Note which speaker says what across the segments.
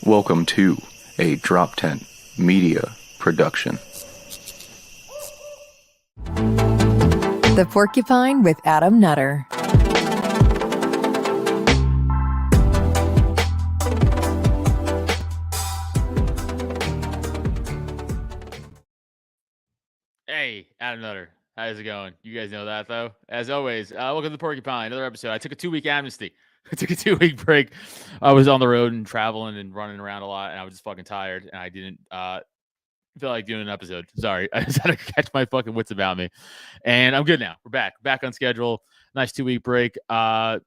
Speaker 1: Welcome to a Drop Tent Media production.
Speaker 2: The Porcupine with Adam Nutter.
Speaker 3: Hey, Adam Nutter. How's it going? You guys know that, though. As always, welcome to the Porcupine, another episode. I took a 2-week amnesty. I took a 2-week break. I was on the road and traveling and running around a lot, and I was just fucking tired, and I didn't feel like doing an episode. Sorry. I just had to catch my fucking wits about me. And I'm good now. We're back on schedule. Nice 2-week break. Florida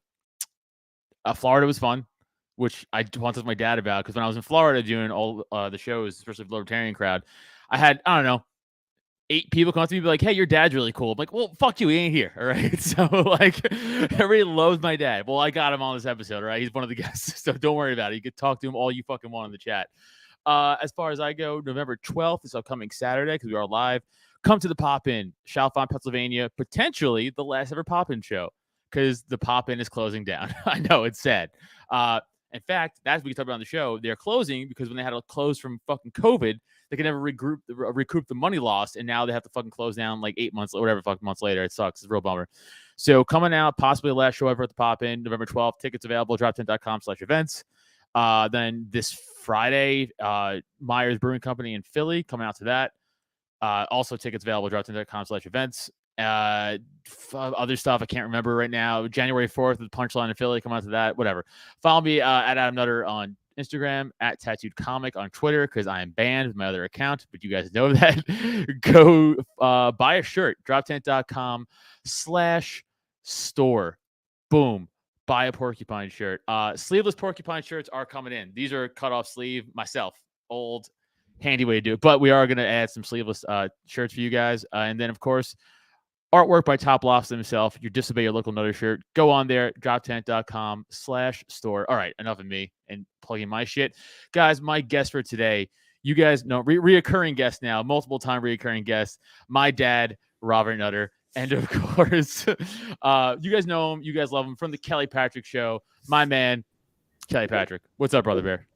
Speaker 3: was fun, which I wanted my dad about, because when I was in Florida doing all the shows, especially for the Libertarian crowd, I had, 8 people come up to me and be like, hey, your dad's really cool. I'm like, well, fuck you. He ain't here. All right. So, everybody loves my dad. Well, I got him on this episode. All right. He's one of the guests. So don't worry about it. You can talk to him all you fucking want in the chat. As far as I go, November 12th is upcoming Saturday, because we are live. Come to the Pop-In, Chalfont, Pennsylvania. Potentially the last ever Pop-In show, because the Pop-In is closing down. I know, it's sad. In fact, as we talked about on the show, they're closing because when they had to close from fucking COVID, they could never recoup the money lost, and now they have to fucking close down like 8 months or whatever fucking months later. It sucks. It's a real bummer. So coming out, possibly the last show ever at the Pop-In, November 12th. Tickets available, droptent.com/events. Then this Friday, Myers Brewing Company in Philly, coming out to that. Also tickets available, droptent.com/events. Other stuff I can't remember right now. January 4th, the Punchline in Philly, come out to that. Whatever. Follow me at Adam Nutter on Instagram, at Tattooed Comic on Twitter, because I am banned with my other account, but you guys know that. Go buy a shirt, droptent.com/store. Boom. Buy a Porcupine shirt. Sleeveless Porcupine shirts are coming in. These are cut off sleeve. Myself, old, handy way to do it. But we are going to add some sleeveless shirts for you guys. And then, of course, artwork by Top Lofts himself. Your Disobey Your Local Nutter shirt. Go on there, droptent.com/store. All right, enough of me and plugging my shit. Guys, my guest for today, you guys know, reoccurring guest now, multiple time reoccurring guest, my dad, Robert Nutter. And of course, you guys know him. You guys love him from the Kelly Patrick Show. My man, Kelly Patrick. What's up, Brother Bear?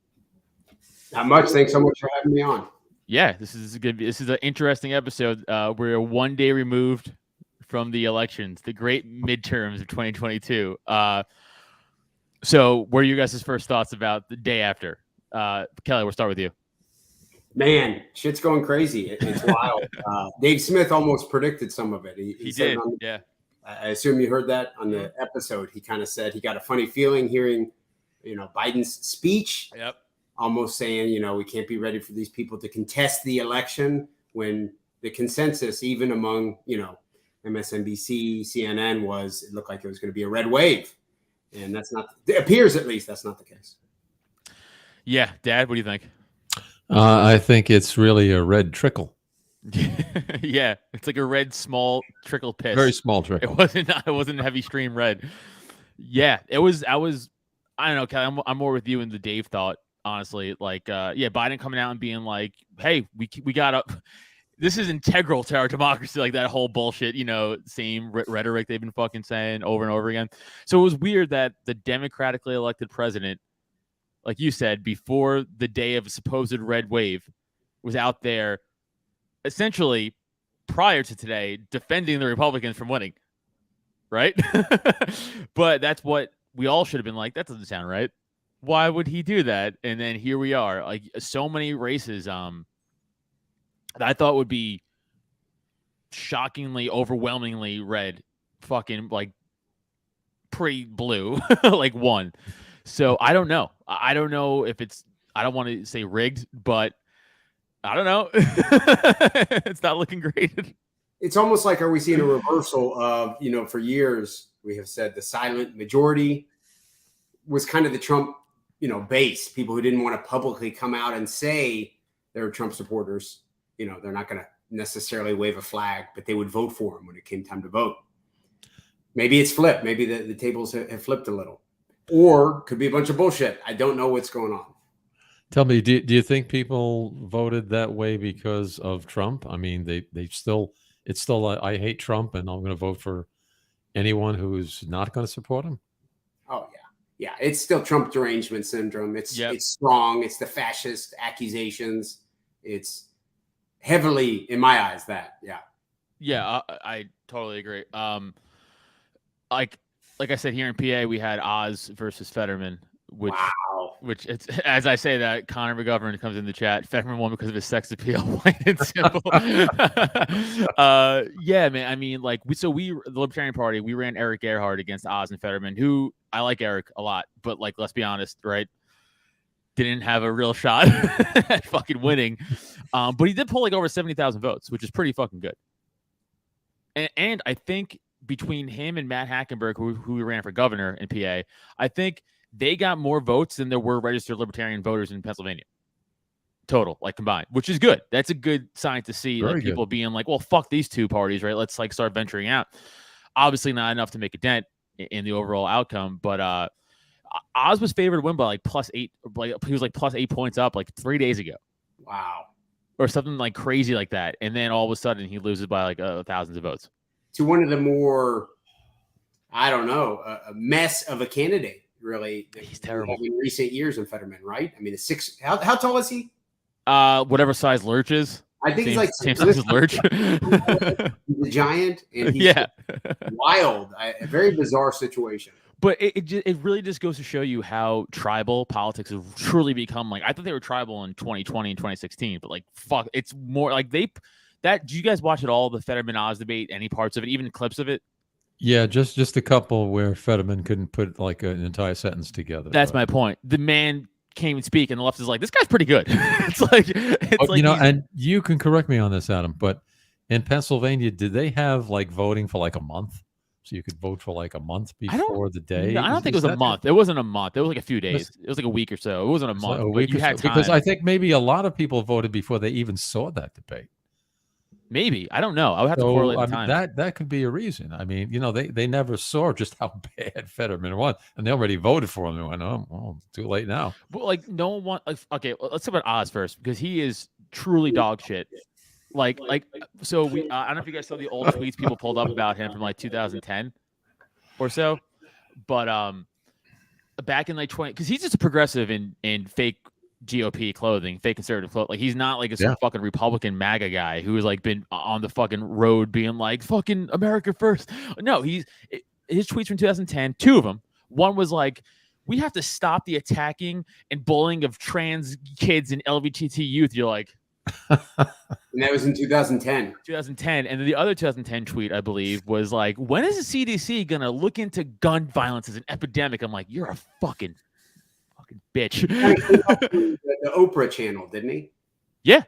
Speaker 4: Not much. Thanks so much for having me on.
Speaker 3: Yeah, this is an interesting episode. We're 1 day removed from the elections, the great midterms of 2022. So what are you guys' first thoughts about the day after? Kelly, we'll start with you.
Speaker 4: Man, shit's going crazy. It's wild. Dave Smith almost predicted some of it. He
Speaker 3: did,
Speaker 4: yeah. I assume you heard that on the episode. He kind of said he got a funny feeling hearing, Biden's speech.
Speaker 3: Yep.
Speaker 4: Almost saying, we can't be ready for these people to contest the election, when the consensus, even among, MSNBC, CNN, was it looked like it was going to be a red wave. And it appears at least that's not the case.
Speaker 3: Yeah. Dad, what do you think?
Speaker 5: I think it's really a red trickle.
Speaker 3: Yeah, it's like a red small trickle piss.
Speaker 5: Very small trickle.
Speaker 3: It wasn't heavy stream red. Yeah, it was. I don't know, Kelly. I'm more with you in the Dave thought, honestly. Biden coming out and being like, "Hey, we got up. This is integral to our democracy." Like that whole bullshit, same rhetoric they've been fucking saying over and over again. So it was weird that the democratically elected president, like you said, before the day of a supposed red wave, was out there essentially prior to today defending the Republicans from winning, right? But that's what we all should have been like. That doesn't sound right. Why would he do that? And then here we are, like so many races that I thought would be shockingly, overwhelmingly red, fucking like pretty blue, like one. So I don't know. I don't know if I don't want to say rigged, but I don't know. It's not looking great.
Speaker 4: It's almost like, are we seeing a reversal of, for years we have said the silent majority was kind of the Trump, base, people who didn't want to publicly come out and say they were Trump supporters. They're not going to necessarily wave a flag, but they would vote for him when it came time to vote. Maybe it's flipped. Maybe the tables have flipped a little. Or could be a bunch of bullshit. I don't know what's going on.
Speaker 5: Tell me, do you think people voted that way because of Trump? I mean, it's still I hate Trump and I'm going to vote for anyone who's not going to support him.
Speaker 4: Oh yeah, Yeah, it's still Trump derangement syndrome. It's strong. It's the fascist accusations. It's heavily, in my eyes, that. Yeah.
Speaker 3: Yeah, I totally agree. Like I said, here in PA, we had Oz versus Fetterman, which it's, as I say that, Connor McGovern comes in the chat. Fetterman won because of his sex appeal, plain and simple. Yeah, man. I mean, like the Libertarian Party, we ran Eric Gerhardt against Oz and Fetterman, who I like Eric a lot, but like, let's be honest, right? Didn't have a real shot at fucking winning. But he did pull like over 70,000 votes, which is pretty fucking good. And I think between him and Matt Hackenberg, who ran for governor in PA, I think they got more votes than there were registered Libertarian voters in Pennsylvania. Total, like combined, which is good. That's a good sign to see. Very like people good. Being like, well, fuck these two parties, right? Let's like start venturing out. Obviously not enough to make a dent in the overall outcome, but Oz was favored to win by like +8. Like he was like +8 points up like 3 days ago.
Speaker 4: Wow.
Speaker 3: Or something like crazy like that. And then all of a sudden he loses by like thousands of votes.
Speaker 4: To one of the more, I don't know, a mess of a candidate, really.
Speaker 3: He's terrible.
Speaker 4: In recent years in Fetterman, right? I mean, how tall is he?
Speaker 3: Whatever size Lurch is.
Speaker 4: I think he's like
Speaker 3: same size as Lurch.
Speaker 4: He's a giant. And he's wild. A very bizarre situation.
Speaker 3: But it really just goes to show you how tribal politics have truly become. Like, I thought they were tribal in 2020 and 2016, but like, fuck, it's more like do you guys watch it all, the Fetterman Oz debate, any parts of it, even clips of it?
Speaker 5: Yeah, just a couple where Fetterman couldn't put like an entire sentence together.
Speaker 3: That's my point. The man came and speak, and the left is like, this guy's pretty good. It's like
Speaker 5: you know, and you can correct me on this, Adam, but in Pennsylvania, did they have like voting for like a month? So you could vote for like a month before the day.
Speaker 3: No, I don't think it was a month. It wasn't a month. It was like a few days. It was like a week or so. It wasn't a month. But you had time.
Speaker 5: Because I think maybe a lot of people voted before they even saw that debate.
Speaker 3: Maybe. I don't know. I would have to correlate the time.
Speaker 5: That could be a reason. I mean, you know, they never saw just how bad Fetterman was, and they already voted for him. They went, oh, well, too late now.
Speaker 3: But like, no one wants. Like, okay, let's talk about Oz first, because he is truly dog shit. So we. I don't know if you guys saw the old tweets people pulled up about him from like 2010 or so, but back in like 20, because he's just a progressive in fake GOP clothing, fake conservative clothing. Like, he's not like a fucking Republican MAGA guy who has like been on the fucking road being like fucking America first. No, his tweets from 2010, two of them. One was like, we have to stop the attacking and bullying of trans kids and LGBT youth. You're like,
Speaker 4: and that was in 2010.
Speaker 3: 2010. And then the other 2010 tweet, I believe, was like, when is the CDC gonna look into gun violence as an epidemic? I'm like, you're a fucking bitch.
Speaker 4: The Oprah channel, didn't he?
Speaker 3: Yeah.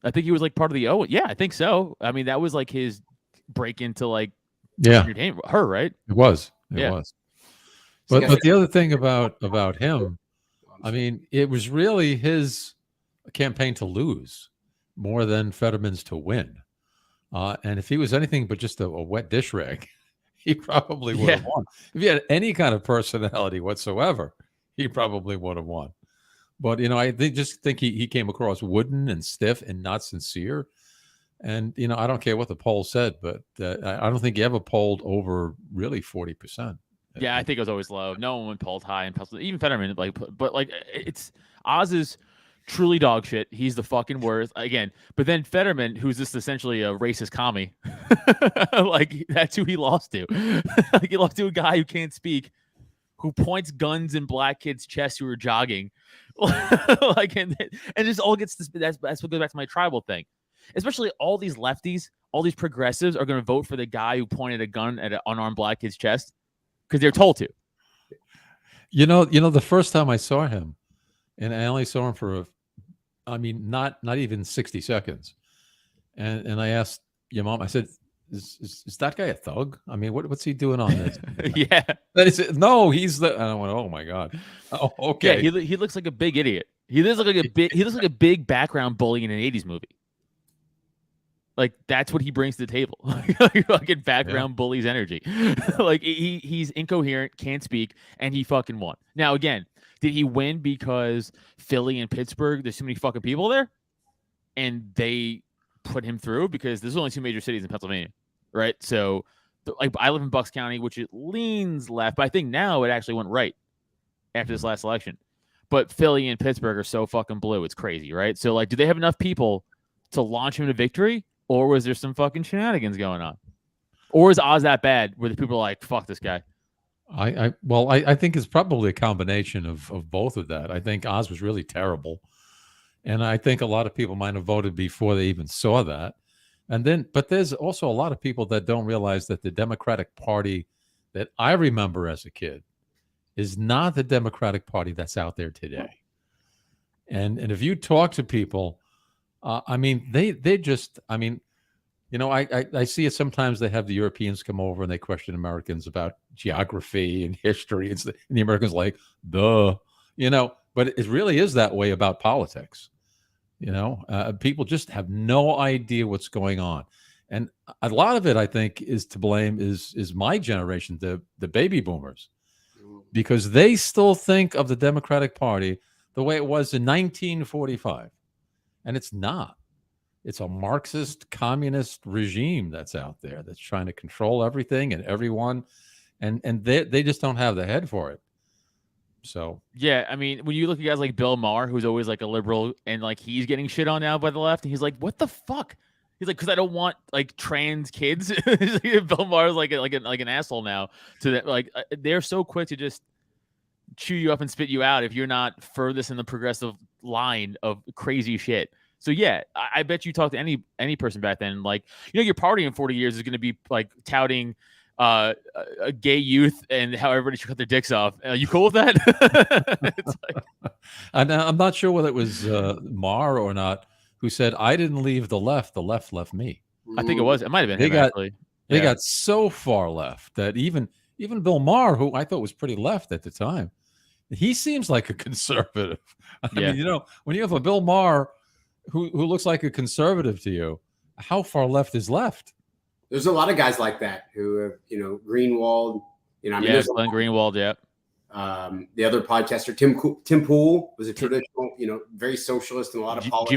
Speaker 3: I think he was like part of the yeah, I think so. I mean, that was like his break into like entertainment. Her, right?
Speaker 5: It was. It was. But the other thing about him, I mean, it was really his campaign to lose more than Fetterman's to win. And if he was anything but just a wet dish rag, he probably would have won. If he had any kind of personality whatsoever, he probably would have won. But, you know, I just think he came across wooden and stiff and not sincere. And, you know, I don't care what the poll said, but I don't think he ever polled over really 40%.
Speaker 3: Yeah, I think it was always low. No one polled high in Pennsylvania. Even Fetterman, but it's Oz is truly dog shit. He's the fucking worst again. But then Fetterman, who's just essentially a racist commie, like that's who he lost to. Like, he lost to a guy who can't speak, who points guns in black kids' chests who are jogging. Like, and this all gets this. That's what goes back to my tribal thing. Especially all these lefties, all these progressives are going to vote for the guy who pointed a gun at an unarmed black kid's chest because they're told to.
Speaker 5: You know, the first time I saw him, and I only saw him for not even 60 seconds. And I asked your mom, I said, is that guy a thug? I mean, what's he doing on this?
Speaker 3: Yeah.
Speaker 5: Then he said, no, he's the, and I went, oh my God. Oh, okay.
Speaker 3: Yeah, he looks like a big idiot. He looks like a big background bully in an 80s movie. Like, that's what he brings to the table. Like fucking background bullies energy. Like, he's incoherent, can't speak, and he fucking won. Now, again, did he win because Philly and Pittsburgh, there's too many fucking people there? And they put him through? Because there's only two major cities in Pennsylvania, right? So like I live in Bucks County, which it leans left, but I think now it actually went right after this last election. But Philly and Pittsburgh are so fucking blue. It's crazy, right? So, like, do they have enough people to launch him to victory? Or was there some fucking shenanigans going on? Or is Oz that bad where the people are like, fuck this guy?
Speaker 5: I think it's probably a combination of both of that. I think Oz was really terrible. And I think a lot of people might have voted before they even saw that. But there's also a lot of people that don't realize that the Democratic Party that I remember as a kid is not the Democratic Party that's out there today. And if you talk to people, I mean, they just, I mean, you know, I see it sometimes. They have the Europeans come over and they question Americans about geography and history. And the Americans like, duh, you know, but it really is that way about politics. You know, people just have no idea what's going on. And a lot of it, I think, is to blame is my generation, the baby boomers, because they still think of the Democratic Party the way it was in 1945. And it's not. It's a Marxist communist regime that's out there that's trying to control everything and everyone. And they just don't have the head for it. So
Speaker 3: yeah, I mean, when you look at guys like Bill Maher, who's always like a liberal, and like he's getting shit on now by the left, and he's like, "What the fuck?" He's like, "Because I don't want like trans kids." Bill Maher's like an asshole now. To that, like they're so quick to just chew you up and spit you out if you're not furthest in the progressive line of crazy shit. So yeah, I bet you talk to any person back then, like, you know, your party in 40 years is going to be like touting a gay youth and how everybody should cut their dicks off. You cool with that? It's like...
Speaker 5: I'm not sure whether it was Maher or not who said, "I didn't leave the left left me."
Speaker 3: I think it was. It might have been him, actually.
Speaker 5: They got so far left that even Bill Maher, who I thought was pretty left at the time, he seems like a conservative. I mean, you know, when you have a Bill Maher who looks like a conservative to you, how far left is left?
Speaker 4: There's a lot of guys like that who have, you know, Greenwald. You know, I mean,
Speaker 3: yeah, Glenn Greenwald. Yeah.
Speaker 4: The other podcaster, Tim Pool, was a traditional, you know, very socialist and a lot of politics.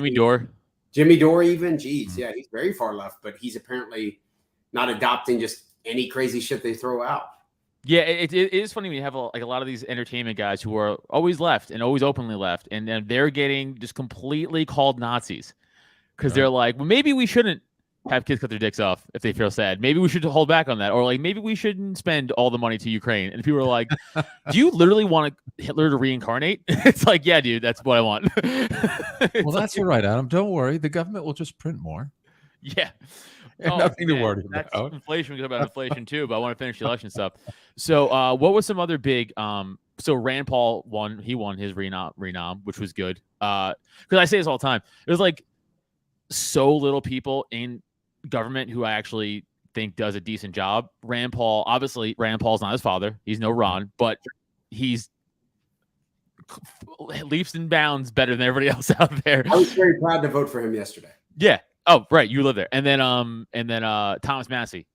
Speaker 3: Jimmy Dore,
Speaker 4: even. Geez, yeah, he's very far left, but he's apparently not adopting just any crazy shit they throw out.
Speaker 3: Yeah, it is funny when you have a lot of these entertainment guys who are always left and always openly left, and then they're getting just completely called Nazis because they're like, well, maybe we shouldn't have kids cut their dicks off if they feel sad. Maybe we should hold back on that, or like maybe we shouldn't spend all the money to Ukraine. And people are like, "Do you literally want Hitler to reincarnate?" It's like, yeah, dude, that's what I want.
Speaker 5: Well, that's all right, Adam. Don't worry, the government will just print more.
Speaker 3: Yeah.
Speaker 5: Nothing to worry about.
Speaker 3: Inflation. We talk about inflation too, but I want to finish the election stuff. So, what was some other big? So Rand Paul won. He won his renom, which was good. Because I say this all the time. There's like so little people in government who I actually think does a decent job. Rand Paul's not his father. He's no Ron, but he's leaps and bounds better than everybody else out there.
Speaker 4: I was very proud to vote for him yesterday.
Speaker 3: Yeah. Oh, right. You live there. And then Thomas Massey.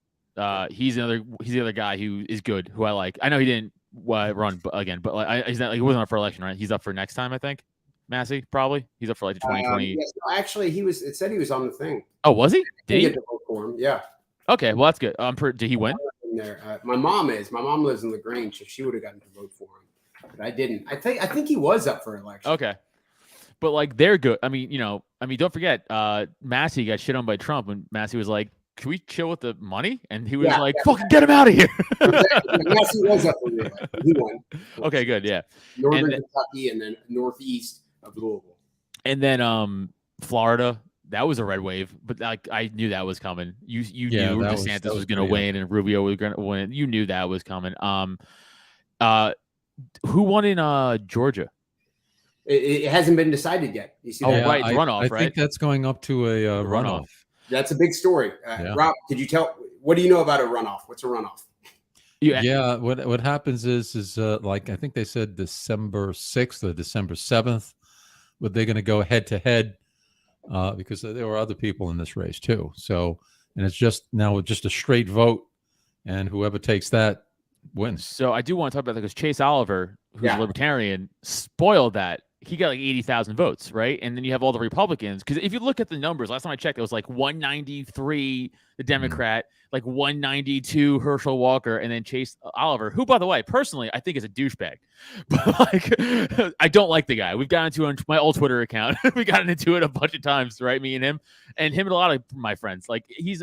Speaker 3: He's the other guy who is good, who I like. I know he didn't run again, but like, he's not, like, he wasn't up for election, right? He's up for next time, I think. Massey, probably. He's up for like the 2020.
Speaker 4: Yes, actually, it said he was on the thing.
Speaker 3: Oh, was he? Did he?
Speaker 4: Get to vote for him? Yeah.
Speaker 3: Okay, well that's good. Did he win?
Speaker 4: There. My mom lives in LaGrange, so she would have gotten to vote for him, but I didn't. I think he was up for election.
Speaker 3: Okay. But like they're good. I mean, don't forget, Massey got shit on by Trump when Massey was like, "Can we chill with the money?" And he was like, "Fucking get him out of here."
Speaker 4: Massey was up for reelection. He won.
Speaker 3: Okay, good, yeah.
Speaker 4: Northern Kentucky and then northeast of Louisville. And
Speaker 3: then Florida, that was a red wave, but like I knew that was coming. You knew DeSantis was going to win and Rubio was going to win. You knew that was coming. Who won in Georgia?
Speaker 4: It hasn't been decided yet. You see that?
Speaker 3: Right, runoff, right?
Speaker 5: I think that's going up to a runoff.
Speaker 4: That's a big story. Rob, could you tell? What do you know about a runoff? What's a runoff?
Speaker 5: Yeah, what happens is like I think they said December 6th or December 7th, but they're going to go head to head because there were other people in this race too. So, and it's just a straight vote, and whoever takes that wins.
Speaker 3: So I do want to talk about that because Chase Oliver, who's a libertarian, spoiled that. he got like 80,000 votes, right? And then you have all the Republicans. Because if you look at the numbers, last time I checked, it was like 193 the Democrat, like 192 Herschel Walker, and then Chase Oliver, who, by the way, personally, I think is a douchebag. But like, I don't like the guy. We've gotten into it on my old Twitter account. We got into it a bunch of times, right? Me and him and a lot of my friends. Like he's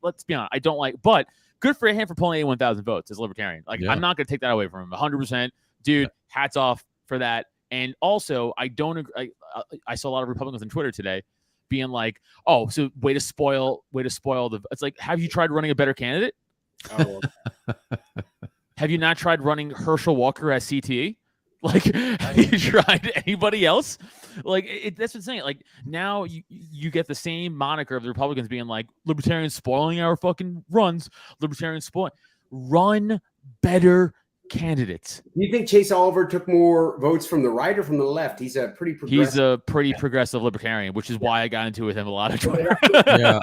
Speaker 3: let's be honest, I don't like, but good for him for pulling 81,000 votes as a libertarian. Like I'm not going to take that away from him. 100%, dude. Hats off for that. And also, I don't agree. I saw a lot of Republicans on Twitter today being like, "Oh, so way to spoil the." It's like, have you tried running a better candidate?
Speaker 4: Oh.
Speaker 3: Have you not tried running Herschel Walker as CTE? Like, have you tried anybody else? Like, that's what I'm saying. Like, now you get the same moniker of the Republicans being like, libertarians spoiling our fucking runs. Libertarians spoiling. Run better candidates.
Speaker 4: Do you think Chase Oliver took more votes from the right or from the left? He's a pretty progressive.
Speaker 3: He's a pretty progressive libertarian, which is why I got into with him a lot of Twitter.
Speaker 5: Yeah,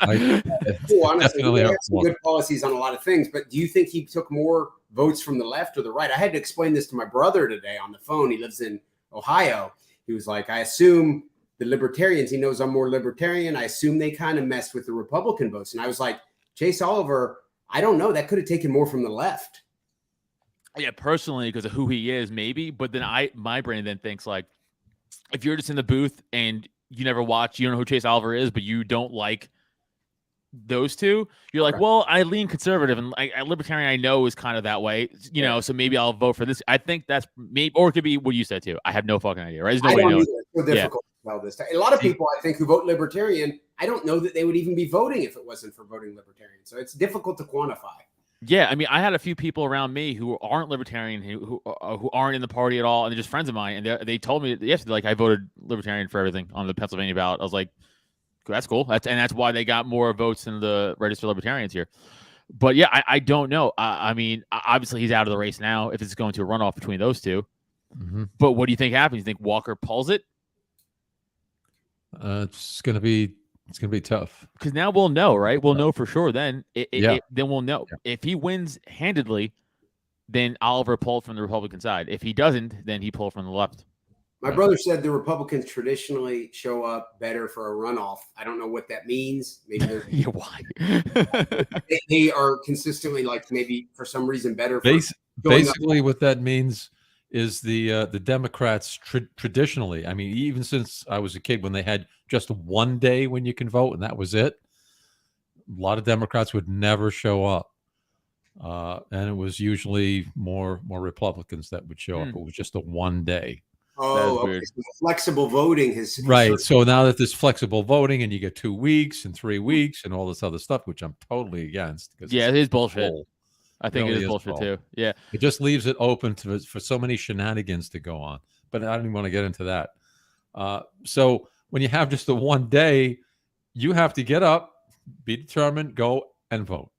Speaker 4: honestly, he has some good policies on a lot of things. But do you think he took more votes from the left or the right? I had to explain this to my brother today on the phone. He lives in Ohio. He was like, I assume the libertarians, he knows I'm more libertarian. I assume they kind of messed with the Republican votes. And I was like, Chase Oliver, I don't know. That could have taken more from the left.
Speaker 3: Yeah, personally, because of who he is, maybe. But then my brain then thinks like, if you're just in the booth and you never watch, you don't know who Chase Oliver is, but you don't like those two, you're like, well, I lean conservative, and a libertarian I know is kind of that way, you know. So maybe I'll vote for this. I think that's maybe, or it could be what you said too. I have no fucking idea, right? There's no way to know.
Speaker 4: It's so difficult to tell this. A lot of people, I think, who vote libertarian, I don't know that they would even be voting if it wasn't for voting libertarian. So it's difficult to quantify.
Speaker 3: Yeah, I mean, I had a few people around me who aren't libertarian, who aren't in the party at all, and they're just friends of mine, and they told me yesterday, like, I voted libertarian for everything on the Pennsylvania ballot. I was like, that's cool. That's why they got more votes than the registered libertarians here. But yeah, I don't know. I mean, obviously he's out of the race now if it's going to a runoff between those two. Mm-hmm. But what do you think happens? You think Walker pulls it?
Speaker 5: It's gonna be tough
Speaker 3: because now we'll know, right? We'll know for sure. Then then we'll know if he wins handedly. Then Oliver pulled from the Republican side. If he doesn't, then he pulled from the left.
Speaker 4: My brother said the Republicans traditionally show up better for a runoff. I don't know what that means. Maybe
Speaker 3: yeah, why?
Speaker 4: they are consistently, like, maybe for some reason better.
Speaker 5: Basically, what that means is the Democrats traditionally. I mean, even since I was a kid, when they had just one day when you can vote, and that was it, a lot of Democrats would never show up, and it was usually more Republicans that would show up. It was just a one day.
Speaker 4: Oh, okay. So flexible voting has
Speaker 5: right. So now that there's flexible voting, and you get 2 weeks and 3 weeks and all this other stuff, which I'm totally against.
Speaker 3: Yeah, it is bullshit. I think it is bullshit too. Yeah,
Speaker 5: it just leaves it open for so many shenanigans to go on. But I don't even want to get into that. So when you have just the one day, you have to get up, be determined, go and vote.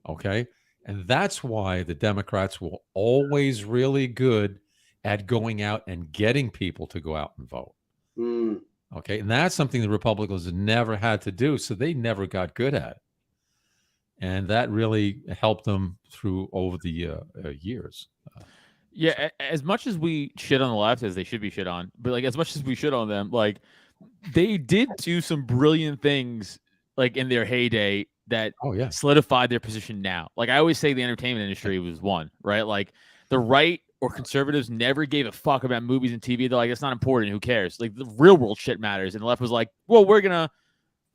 Speaker 5: Okay, and that's why the Democrats were always really good at going out and getting people to go out and vote. Okay, and that's something the Republicans never had to do, so they never got good at it. And that really helped them through over the years.
Speaker 3: Yeah, as much as we shit on the left, as they should be shit on, but like as much as we shit on them, like they did do some brilliant things like in their heyday that solidified their position now. Like I always say the entertainment industry was one, right? Like the right or conservatives never gave a fuck about movies and TV. They're like, it's not important. Who cares? Like the real world shit matters. And the left was like, well, we're going to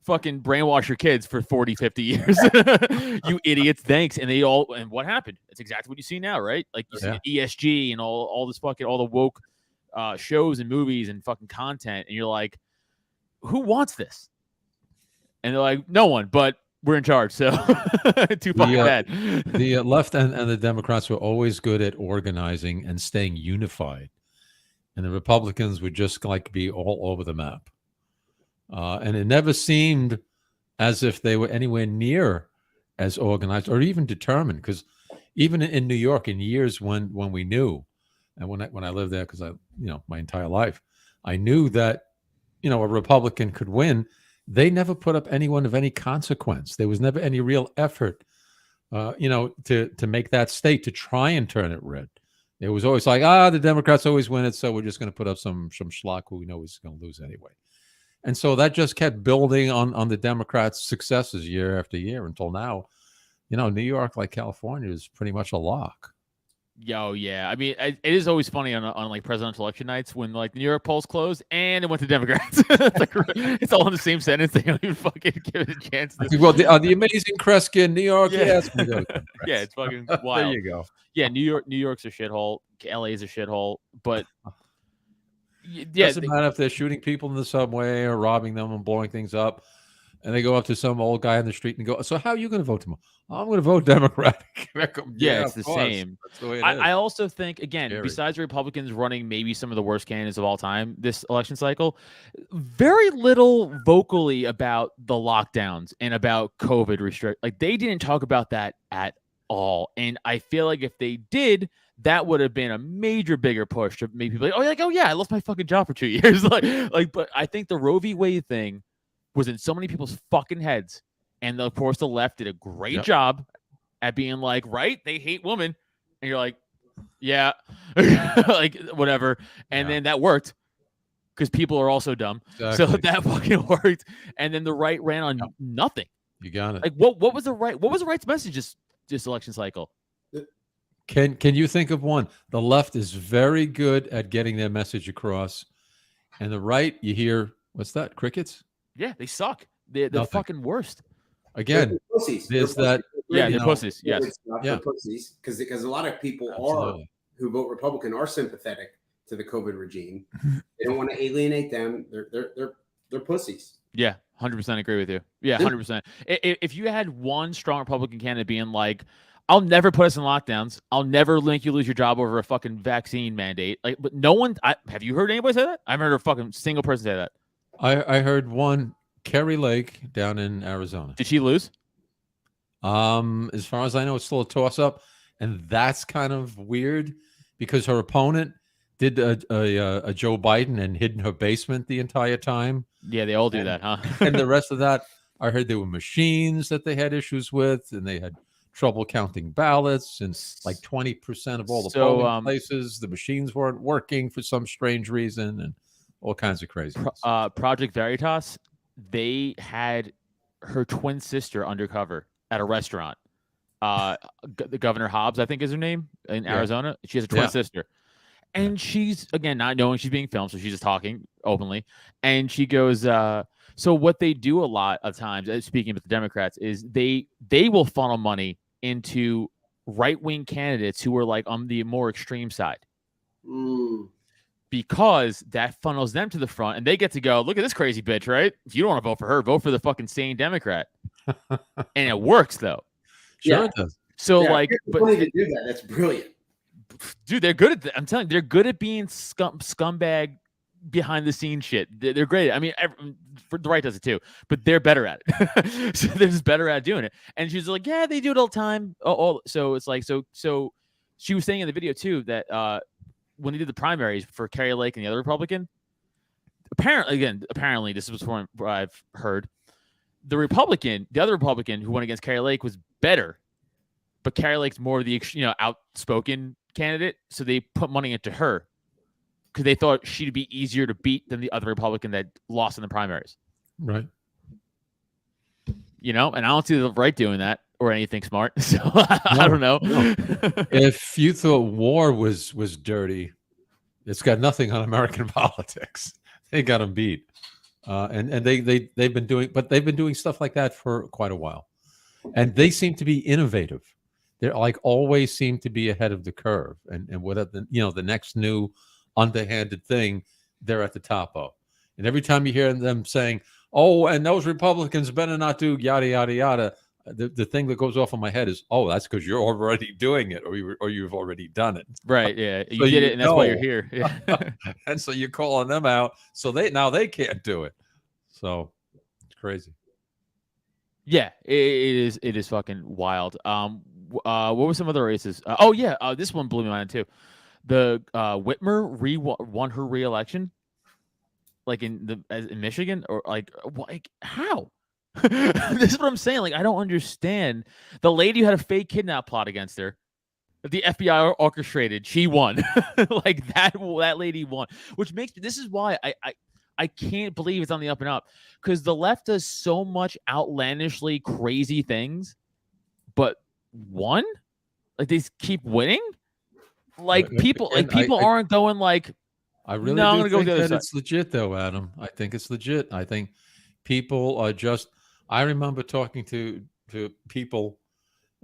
Speaker 3: fucking brainwash your kids for 40, 50 years. You idiots. Thanks. And what happened? It's exactly what you see now, right? Like you see ESG and all this fucking, all the woke shows and movies and fucking content. And you're like, who wants this? And they're like, no one, but we're in charge, so too fucking bad.
Speaker 5: The left and the Democrats were always good at organizing and staying unified, and the Republicans would just like be all over the map. And it never seemed as if they were anywhere near as organized or even determined. Because even in New York, in years when we knew, and when I lived there, because my entire life, I knew that a Republican could win. They never put up anyone of any consequence. There was never any real effort, to make that state to try and turn it red. It was always like, the Democrats always win it, so we're just going to put up some schlock who we know is going to lose anyway. And so that just kept building on the Democrats' successes year after year until now. New York, like California, is pretty much a lock.
Speaker 3: Yo, yeah. I mean, it is always funny on like presidential election nights when like New York polls close and it went to Democrats. It's all in the same sentence. They don't even fucking give it a chance.
Speaker 5: Well, the amazing Kreskin, New York, yes,
Speaker 3: yeah, it's fucking wild.
Speaker 5: There you go.
Speaker 3: Yeah, New York's a shithole. LA's a shithole, but
Speaker 5: doesn't matter if they're shooting people in the subway or robbing them and blowing things up. And they go up to some old guy in the street and go, "So how are you going to vote tomorrow?" "I'm going to vote Democratic."
Speaker 3: Yeah, it's the same.
Speaker 5: That's the way it is.
Speaker 3: I also think, again, besides Republicans running maybe some of the worst candidates of all time this election cycle, very little vocally about the lockdowns and about COVID like they didn't talk about that at all. And I feel like if they did, that would have been a major, bigger push to make people like, oh yeah, I lost my fucking job for 2 years. But I think the Roe v. Wade thing was in so many people's fucking heads. And of course, the left did a great job at being like, right, they hate women. And you're like, yeah, like whatever. And then that worked because people are also dumb. Exactly. So that fucking worked. And then the right ran on nothing.
Speaker 5: You got it.
Speaker 3: Like what was the right's message this election cycle?
Speaker 5: Can you think of one? The left is very good at getting their message across. And the right, you hear, what's that? Crickets?
Speaker 3: Yeah, they suck. They're the fucking worst.
Speaker 5: Again, there's that.
Speaker 3: Yeah, they're pussies. Yes.
Speaker 4: It's not for pussies because a lot of people who vote Republican are sympathetic to the COVID regime. They don't want to alienate them. They're pussies.
Speaker 3: Yeah, 100% agree with you. Yeah, 100%. If you had one strong Republican candidate being like, "I'll never put us in lockdowns. I'll never make you lose your job over a fucking vaccine mandate." But no one. Have you heard anybody say that? I haven't heard a fucking single person say that.
Speaker 5: I heard one, Kerry Lake down in Arizona.
Speaker 3: Did she lose?
Speaker 5: As far as I know, it's still a toss-up, and that's kind of weird because her opponent did a Joe Biden and hid in her basement the entire time.
Speaker 3: Yeah, they all do that, huh?
Speaker 5: And the rest of that, I heard there were machines that they had issues with, and they had trouble counting ballots, and like 20% of all the polling places, the machines weren't working for some strange reason, and all kinds of crazy.
Speaker 3: Project Veritas, they had her twin sister undercover at a restaurant. The Governor Hobbs, I think is her name, in Arizona. She has a twin sister. And she's, again, not knowing she's being filmed, so she's just talking openly. And she goes, so what they do a lot of times, speaking with the Democrats, is they will funnel money into right-wing candidates who are like on the more extreme side. Because that funnels them to the front and they get to go, look at this crazy bitch, right? If you don't want to vote for her, vote for the fucking sane Democrat. And it works, though.
Speaker 5: Sure it does.
Speaker 3: So,
Speaker 4: but to do that, that's brilliant.
Speaker 3: Dude, they're good at that. I'm telling you, they're good at being scumbag behind the scenes shit. They're great. I mean, the right does it too, but they're better at it. So they're just better at doing it. And she's like, yeah, they do it all the time. So it's like, so she was saying in the video too that when they did the primaries for Kerry Lake and the other Republican, apparently this is what I've heard, the other Republican who went against Kerry Lake was better, but Kerry Lake's more of the outspoken candidate, so they put money into her because they thought she'd be easier to beat than the other Republican that lost in the primaries.
Speaker 5: Right.
Speaker 3: And I don't see the right doing that or anything smart. So I don't know.
Speaker 5: No. If you thought war was dirty, it's got nothing on American politics. They got them beat. And they've been doing stuff like that for quite a while. And they seem to be innovative. They're like always seem to be ahead of the curve. And whatever the next new underhanded thing, they're at the top of. And every time you hear them saying, "Oh, and those Republicans better not do yada yada yada," the thing that goes off in my head is, "Oh, that's because you're already doing it, or you've already done it."
Speaker 3: Right? Yeah, you did it, and that's why you're here. Yeah.
Speaker 5: And so you're calling them out, so they can't do it. So it's crazy.
Speaker 3: Yeah, it is fucking wild. What were some other races? This one blew my mind too. The Whitmer won her re-election, like in Michigan, or like how? This is what I'm saying. Like, I don't understand. The lady who had a fake kidnap plot against her that the FBI orchestrated. She won. Like that lady won, which makes this is why I can't believe it's on the up and up, because the left does so much outlandishly crazy things, but won. Like they keep winning. Like people, aren't going like.
Speaker 5: I really
Speaker 3: no, I'm
Speaker 5: do
Speaker 3: gonna go with
Speaker 5: think
Speaker 3: the other
Speaker 5: that
Speaker 3: side.
Speaker 5: it's legit, though, Adam. I think it's legit. I think people are just. I remember talking to people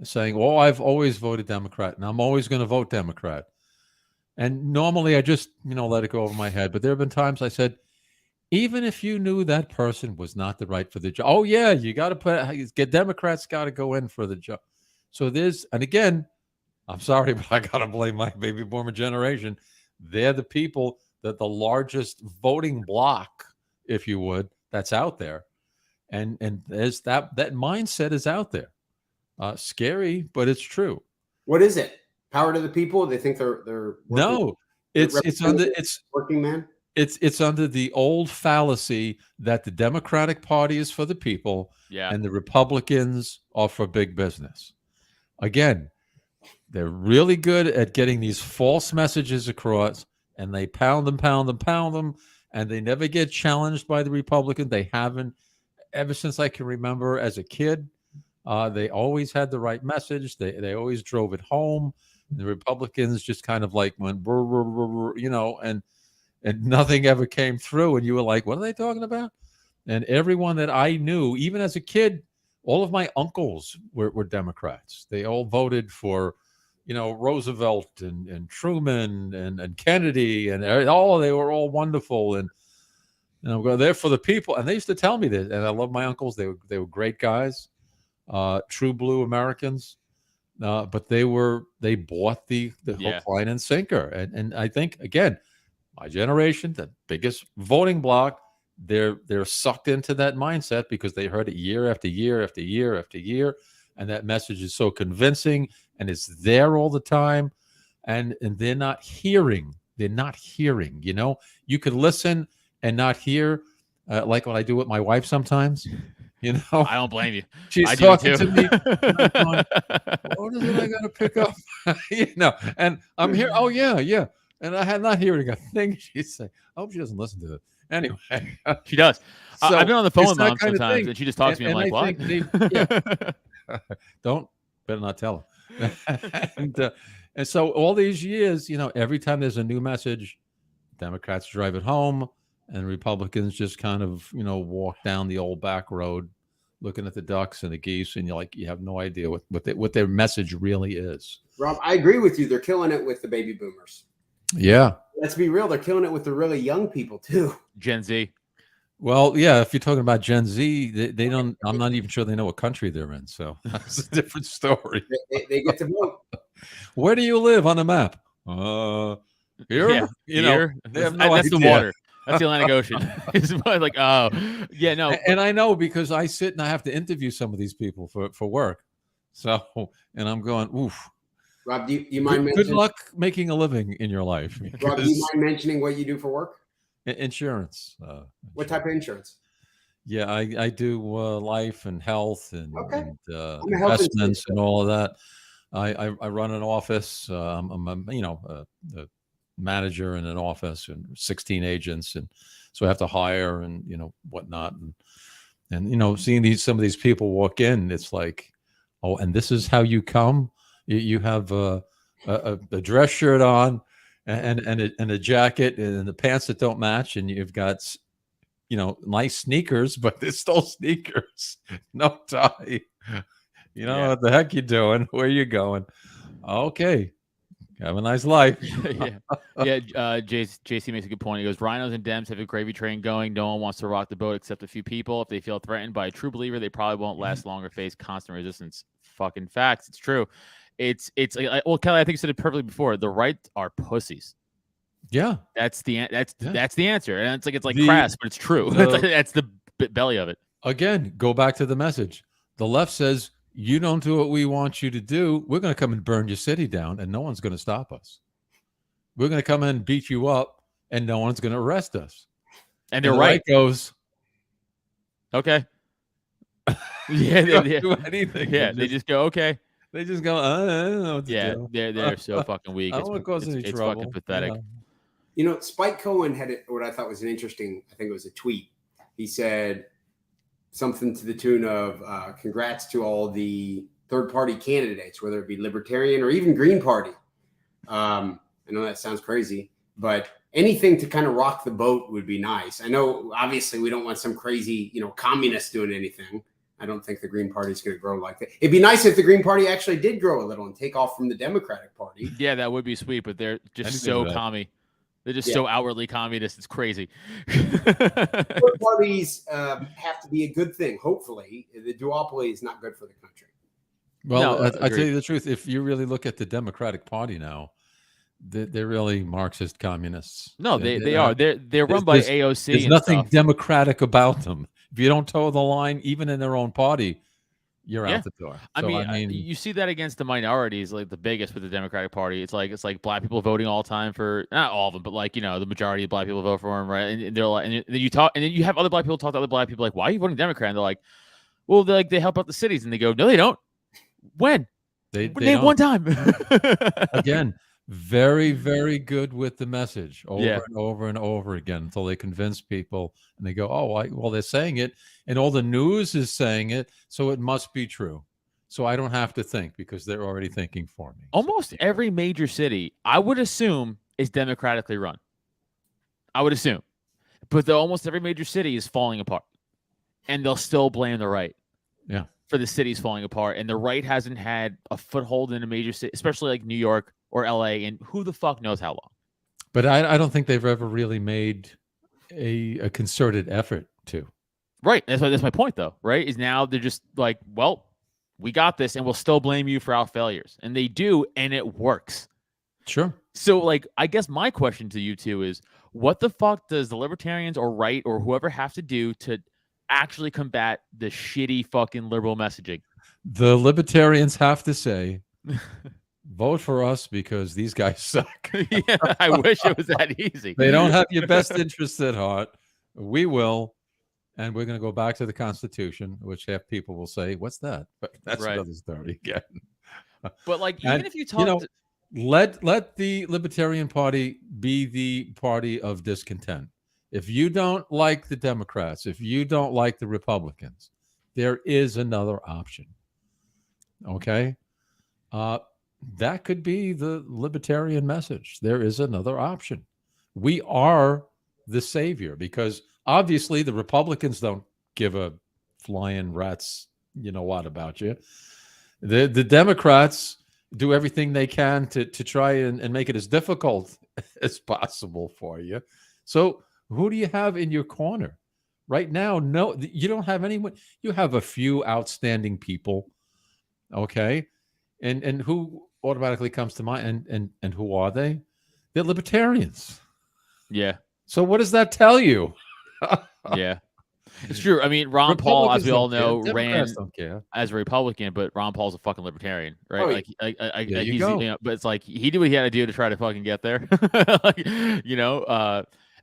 Speaker 5: saying, "Well, I've always voted Democrat, and I'm always going to vote Democrat." And normally, I just let it go over my head. But there have been times I said, even if you knew that person was not the right for the job, oh yeah, you got to get Democrats got to go in for the job. So and again, I'm sorry, but I got to blame my baby boomer generation. They're the people that the largest voting block, if you would, that's out there, and there's that mindset is out there. Scary, but it's true.
Speaker 4: What is it? Power to the people? They think they're
Speaker 5: no. It's under
Speaker 4: working man.
Speaker 5: It's under the old fallacy that the Democratic Party is for the people, and the Republicans are for big business. Again, they're really good at getting these false messages across, and they pound them, and they never get challenged by the Republican. They haven't ever since I can remember as a kid. They always had the right message. They always drove it home. The Republicans just kind of like went, and nothing ever came through. And you were like, what are they talking about? And everyone that I knew, even as a kid, all of my uncles were Democrats. They all voted for, Roosevelt and Truman and Kennedy and they were all wonderful. And they're for the people. And they used to tell me this. And I love my uncles. They were great guys, true blue Americans. But they bought the hook, line, and sinker. And I think, again, my generation, the biggest voting bloc, they're sucked into that mindset because they heard it year after year after year after year, and that message is so convincing and it's there all the time, and they're not hearing. They're not hearing. You could listen and not hear, like what I do with my wife sometimes. I
Speaker 3: don't blame you.
Speaker 5: She's talking to me. Going, what is it I got to pick up? And I'm here. Oh yeah. And I had not hearing a thing she'd say. I hope she doesn't listen to it. Anyway.
Speaker 3: She does.
Speaker 5: So
Speaker 3: I've been on the phone with Mom sometimes, and she just talks to me. I'm like, what?
Speaker 5: Better not tell her. And so all these years, every time there's a new message, Democrats drive it home, and Republicans just kind of, walk down the old back road looking at the ducks and the geese, and you have no idea what their message really is.
Speaker 4: Rob, I agree with you. They're killing it with the baby boomers.
Speaker 5: Yeah.
Speaker 4: Let's be real. They're killing it with the really young people too.
Speaker 3: Gen Z.
Speaker 5: Well, yeah. If you're talking about Gen Z, they don't. I'm not even sure they know what country they're in. So that's a different story.
Speaker 4: They get to vote.
Speaker 5: Where do you live on the map? Here.
Speaker 3: Here.
Speaker 5: They have no
Speaker 3: that's
Speaker 5: idea.
Speaker 3: the water. That's the Atlantic Ocean. It's like, oh, yeah, no.
Speaker 5: And I know because I sit and I have to interview some of these people for work. So, and I'm going, oof.
Speaker 4: Rob, do you mind mentioning?
Speaker 5: Good luck making a living in your life.
Speaker 4: Rob, do you mind mentioning what you do for work?
Speaker 5: Insurance.
Speaker 4: What type of insurance?
Speaker 5: Yeah, I do life and health and
Speaker 4: investments
Speaker 5: and all of that. I run an office. I'm a manager in an office and 16 agents, and so I have to hire and whatnot, and seeing some of these people walk in, it's like, oh, and this is how you come. You have a dress shirt on and a jacket and the pants that don't match, and you've got nice sneakers, but they're still sneakers, no tie. What the heck you doing? Where you going? Okay. Have a nice life.
Speaker 3: JC makes a good point. He goes, Rhinos and Dems have a gravy train going. No one wants to rock the boat except a few people. If they feel threatened by a true believer, they probably won't last long or face constant resistance. Fucking facts. It's true. It's well, Kelly, I think you said it perfectly before. The right are pussies.
Speaker 5: Yeah,
Speaker 3: that's the answer, and it's like crass, but it's true. That's the belly of it.
Speaker 5: Again, go back to the message. The left says, you don't do what we want you to do, we're going to come and burn your city down, and no one's going to stop us. We're going to come in and beat you up, and no one's going to arrest us.
Speaker 3: And they're right.
Speaker 5: Goes,
Speaker 3: okay. They
Speaker 5: do anything.
Speaker 3: Yeah, they just go, okay.
Speaker 5: They just go, I don't know what to
Speaker 3: Yeah,
Speaker 5: do.
Speaker 3: they're so fucking weak.
Speaker 5: I don't want to cause any
Speaker 3: It's
Speaker 5: trouble.
Speaker 3: fucking pathetic.
Speaker 5: Yeah.
Speaker 4: You know, Spike Cohen had what I thought was an interesting, I think it was a tweet. He said something to the tune of congrats to all the third-party candidates, whether it be Libertarian or even Green Party. I know that sounds crazy, but anything to kind of rock the boat would be nice. I know, obviously, we don't want some crazy, communist doing anything. I don't think the Green Party is going to grow like that. It'd be nice if the Green Party actually did grow a little and take off from the Democratic Party.
Speaker 3: Yeah, that would be sweet, but they're just so commie. They're just so outwardly communist. It's crazy.
Speaker 4: Third parties have to be a good thing. Hopefully, the duopoly is not good for the country.
Speaker 5: Well, I tell you the truth. If you really look at the Democratic Party now, they're really Marxist communists.
Speaker 3: No, they are. They're run by AOC.
Speaker 5: There's nothing democratic about them. If you don't toe the line, even in their own party, you're out the door.
Speaker 3: I mean, you see that against the minorities, like the biggest with the Democratic Party. It's like black people voting all the time for, not all of them, but like, the majority of black people vote for them, right? And they're like, and then you talk, and then you have other black people talk to other black people like, why are you voting Democrat? And they're like, well, they help out the cities, and they go, no, they don't. When? They name one time.
Speaker 5: Again, very, very good with the message over and over and over again until they convince people and they go, oh, well, they're saying it and all the news is saying it, so it must be true. So I don't have to think because they're already thinking for me.
Speaker 3: Almost every major city, I would assume, is democratically run. I would assume. But almost every major city is falling apart. And they'll still blame the right.
Speaker 5: Yeah.
Speaker 3: For the cities falling apart. And the right hasn't had a foothold in a major city, especially like New York or LA, and who the fuck knows how long.
Speaker 5: But I don't think they've ever really made a concerted effort to.
Speaker 3: Right. That's my point, though, right? Is now they're just like, well, we got this and we'll still blame you for our failures. And they do, and it works.
Speaker 5: Sure.
Speaker 3: So, like, I guess my question to you two is, what the fuck does the libertarians or right or whoever have to do to actually combat the shitty fucking liberal messaging?
Speaker 5: The libertarians have to say, vote for us because these guys suck.
Speaker 3: Yeah, I wish it was that easy.
Speaker 5: They don't have your best interests at heart. We will. And we're going to go back to the Constitution, which half people will say, what's that? But that's another story again.
Speaker 3: But like, even if you talk,
Speaker 5: let the Libertarian Party be the party of discontent. If you don't like the Democrats, if you don't like the Republicans, there is another option. Okay? That could be the libertarian message. There is another option. We are the savior because obviously the Republicans don't give a flying rat's what about you. The Democrats do everything they can to try and make it as difficult as possible for you. So who do you have in your corner right now? No, you don't have anyone. You have a few outstanding people. Okay. And who automatically comes to mind? And who are they? They're libertarians.
Speaker 3: Yeah.
Speaker 5: So what does that tell you?
Speaker 3: Yeah. It's true. I mean, Ron Paul, as we all know, ran
Speaker 5: don't care.
Speaker 3: as a Republican, but Ron Paul's a fucking libertarian, right?
Speaker 5: Oh,
Speaker 3: But it's like he did what he had to do to try to fucking get there.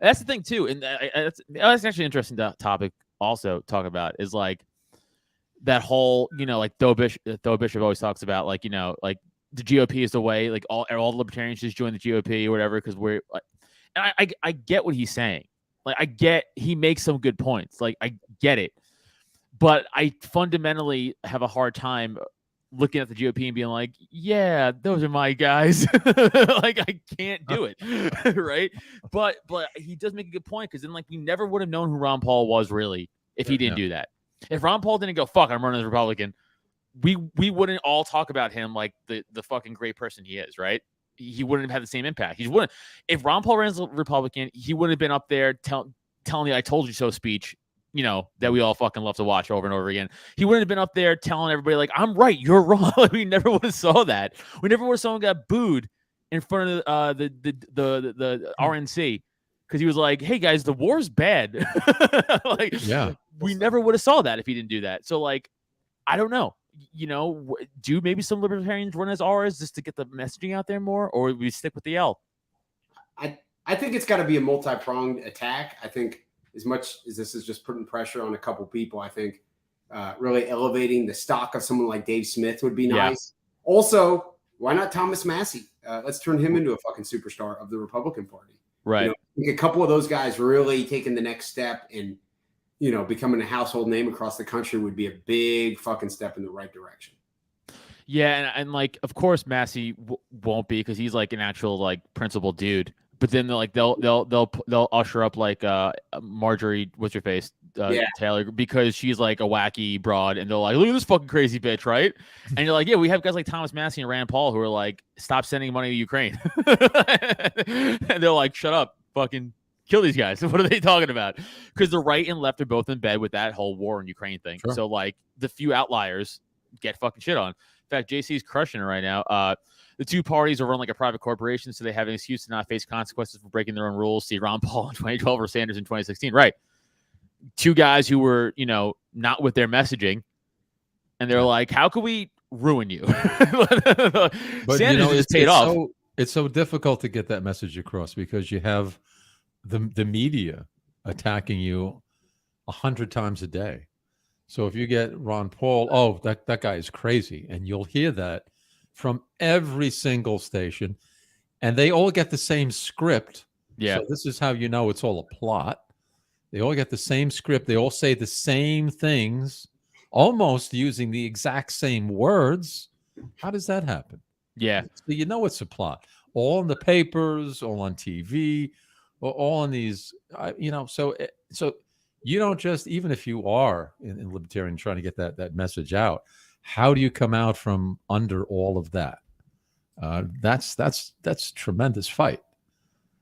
Speaker 3: That's the thing too, and that's actually an interesting topic. Also, talk about is like that whole, like Thoreau Bishop always talks about, like like the GOP is the way, like all the libertarians just join the GOP or whatever because we're like, and I get what he's saying. Like, I get he makes some good points. Like, I get it. But I fundamentally have a hard time looking at the GOP and being like, yeah, those are my guys. Like, I can't do it. Right? But he does make a good point because then, like, we never would have known who Ron Paul was really if he didn't do that. If Ron Paul didn't go, fuck, I'm running as a Republican, we wouldn't all talk about him like the fucking great person he is, right? He wouldn't have had the same impact. He wouldn't. If Ron Paul ran as a Republican, he wouldn't have been up there telling the "I told you so" speech, that we all fucking love to watch over and over again. He wouldn't have been up there telling everybody like, "I'm right, you're wrong." We never would have saw that. We never would have someone got booed in front of the RNC because he was like, "Hey guys, the war's bad." We never would have saw that if he didn't do that. So like, I don't know. Do maybe some libertarians run as R's just to get the messaging out there more, or we stick with the L?
Speaker 4: I think it's got to be a multi-pronged attack. I think as much as this is just putting pressure on a couple people, I think really elevating the stock of someone like Dave Smith would be nice. Also, why not Thomas Massey? Let's turn him into a fucking superstar of the Republican Party.
Speaker 3: Right.
Speaker 4: I think a couple of those guys really taking the next step and, becoming a household name across the country would be a big fucking step in the right direction.
Speaker 3: Yeah, and like, of course, Massey won't be because he's like an actual like principled dude. But then they'll usher up like Marjorie, what's your face, Taylor, because she's like a wacky broad, and they're like, look at this fucking crazy bitch, right? And you're like, yeah, we have guys like Thomas Massey and Rand Paul who are like, stop sending money to Ukraine, and they're like, shut up, fucking kill these guys. What are they talking about? Because the right and left are both in bed with that whole war in Ukraine thing.
Speaker 5: Sure.
Speaker 3: So like the few outliers get fucking shit on. In fact, JC's crushing it right now. The two parties are run like a private corporation, so they have an excuse to not face consequences for breaking their own rules. See Ron Paul in 2012 or Sanders in 2016. Right. Two guys who were, not with their messaging, and they're like, how can we ruin you? But Sanders just paid off.
Speaker 5: It's so difficult to get that message across because you have the media attacking you 100 times a day. So if you get Ron Paul, oh, that guy is crazy, and you'll hear that from every single station, and they all get the same script.
Speaker 3: Yeah.
Speaker 5: So this is how you know it's all a plot. They all get the same script. They all say the same things, almost using the exact same words. How does that happen?
Speaker 3: Yeah.
Speaker 5: So you know it's a plot. All in the papers, all on TV, all on these, so you don't just, even if you are in libertarian trying to get that message out, how do you come out from under all of that? That's tremendous fight.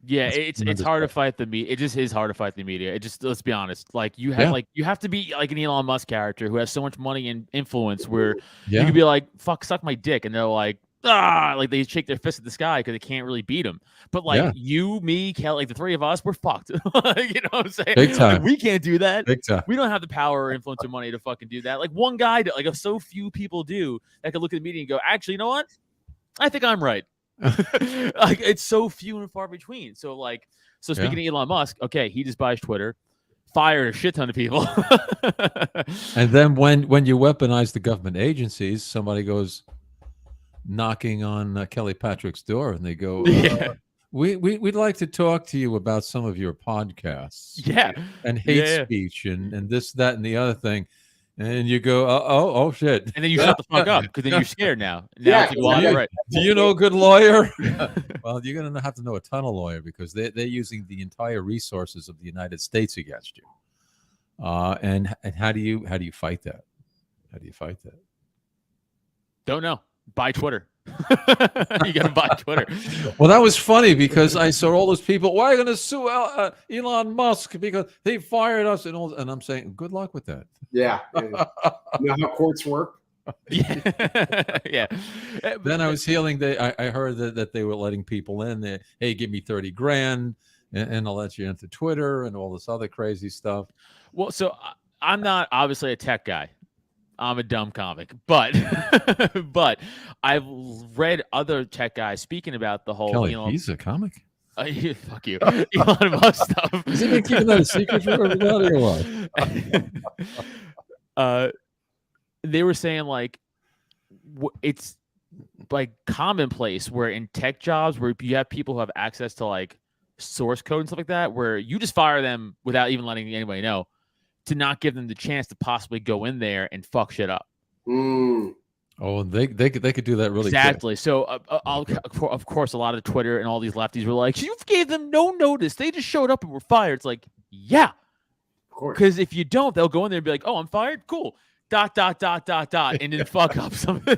Speaker 3: Yeah,
Speaker 5: That's
Speaker 3: it's hard to fight the media. It just is hard to fight the media. It just, let's be honest. Like you have to be like an Elon Musk character who has so much money and influence where you could be like, fuck, suck my dick, and they're like, like they shake their fist at the sky because they can't really beat him. But like you, me, Kelly, like the three of us, we're fucked. You know what I'm saying?
Speaker 5: Big time.
Speaker 3: Like, we can't do that.
Speaker 5: Big time.
Speaker 3: We don't have the power or influence or money to fucking do that. Like one guy, like if so few people do, that could look at the media and go, actually, you know what? I think I'm right. Like it's so few and far between. So speaking of Elon Musk, okay, he just buys Twitter, fired a shit ton of people.
Speaker 5: And then when you weaponize the government agencies, somebody goes knocking on Kelly Patrick's door, and they go, we'd like to talk to you about some of your podcasts, and hate speech and this, that, and the other thing. And you go, oh shit,
Speaker 3: and then you shut the fuck up because then you're scared now. Right.
Speaker 5: Do you know a good lawyer? Well, you're gonna have to know a ton of lawyer because they're using the entire resources of the United States against you. And how do you fight that? How do you fight that?
Speaker 3: Don't know. Buy Twitter. You gotta buy Twitter.
Speaker 5: Well, that was funny because I saw all those people. Why are you going to sue Elon Musk because he fired us and all? And I'm saying, good luck with that.
Speaker 4: Yeah. You know how courts work?
Speaker 3: Yeah.
Speaker 5: Then I was hearing I heard that they were letting people in. Hey, give me 30 grand and I'll let you into Twitter and all this other crazy stuff.
Speaker 3: Well, so I'm not obviously a tech guy. I'm a dumb comic, but I've read other tech guys speaking about the whole.
Speaker 5: Kelly, he's a comic.
Speaker 3: Fuck you, Elon Musk stuff.
Speaker 5: Has he been keeping that a secret for everybody or
Speaker 3: what? They were saying like it's like commonplace where in tech jobs where you have people who have access to like source code and stuff like that, where you just fire them without even letting anybody know, to not give them the chance to possibly go in there and fuck shit up.
Speaker 5: Oh, they could do that really
Speaker 3: exactly.
Speaker 5: Quick.
Speaker 3: So of course, a lot of Twitter and all these lefties were like, "You gave them no notice. They just showed up and were fired." It's like, yeah,
Speaker 4: of course.
Speaker 3: Because if you don't, they'll go in there and be like, "Oh, I'm fired. Cool." ... and then fuck up something.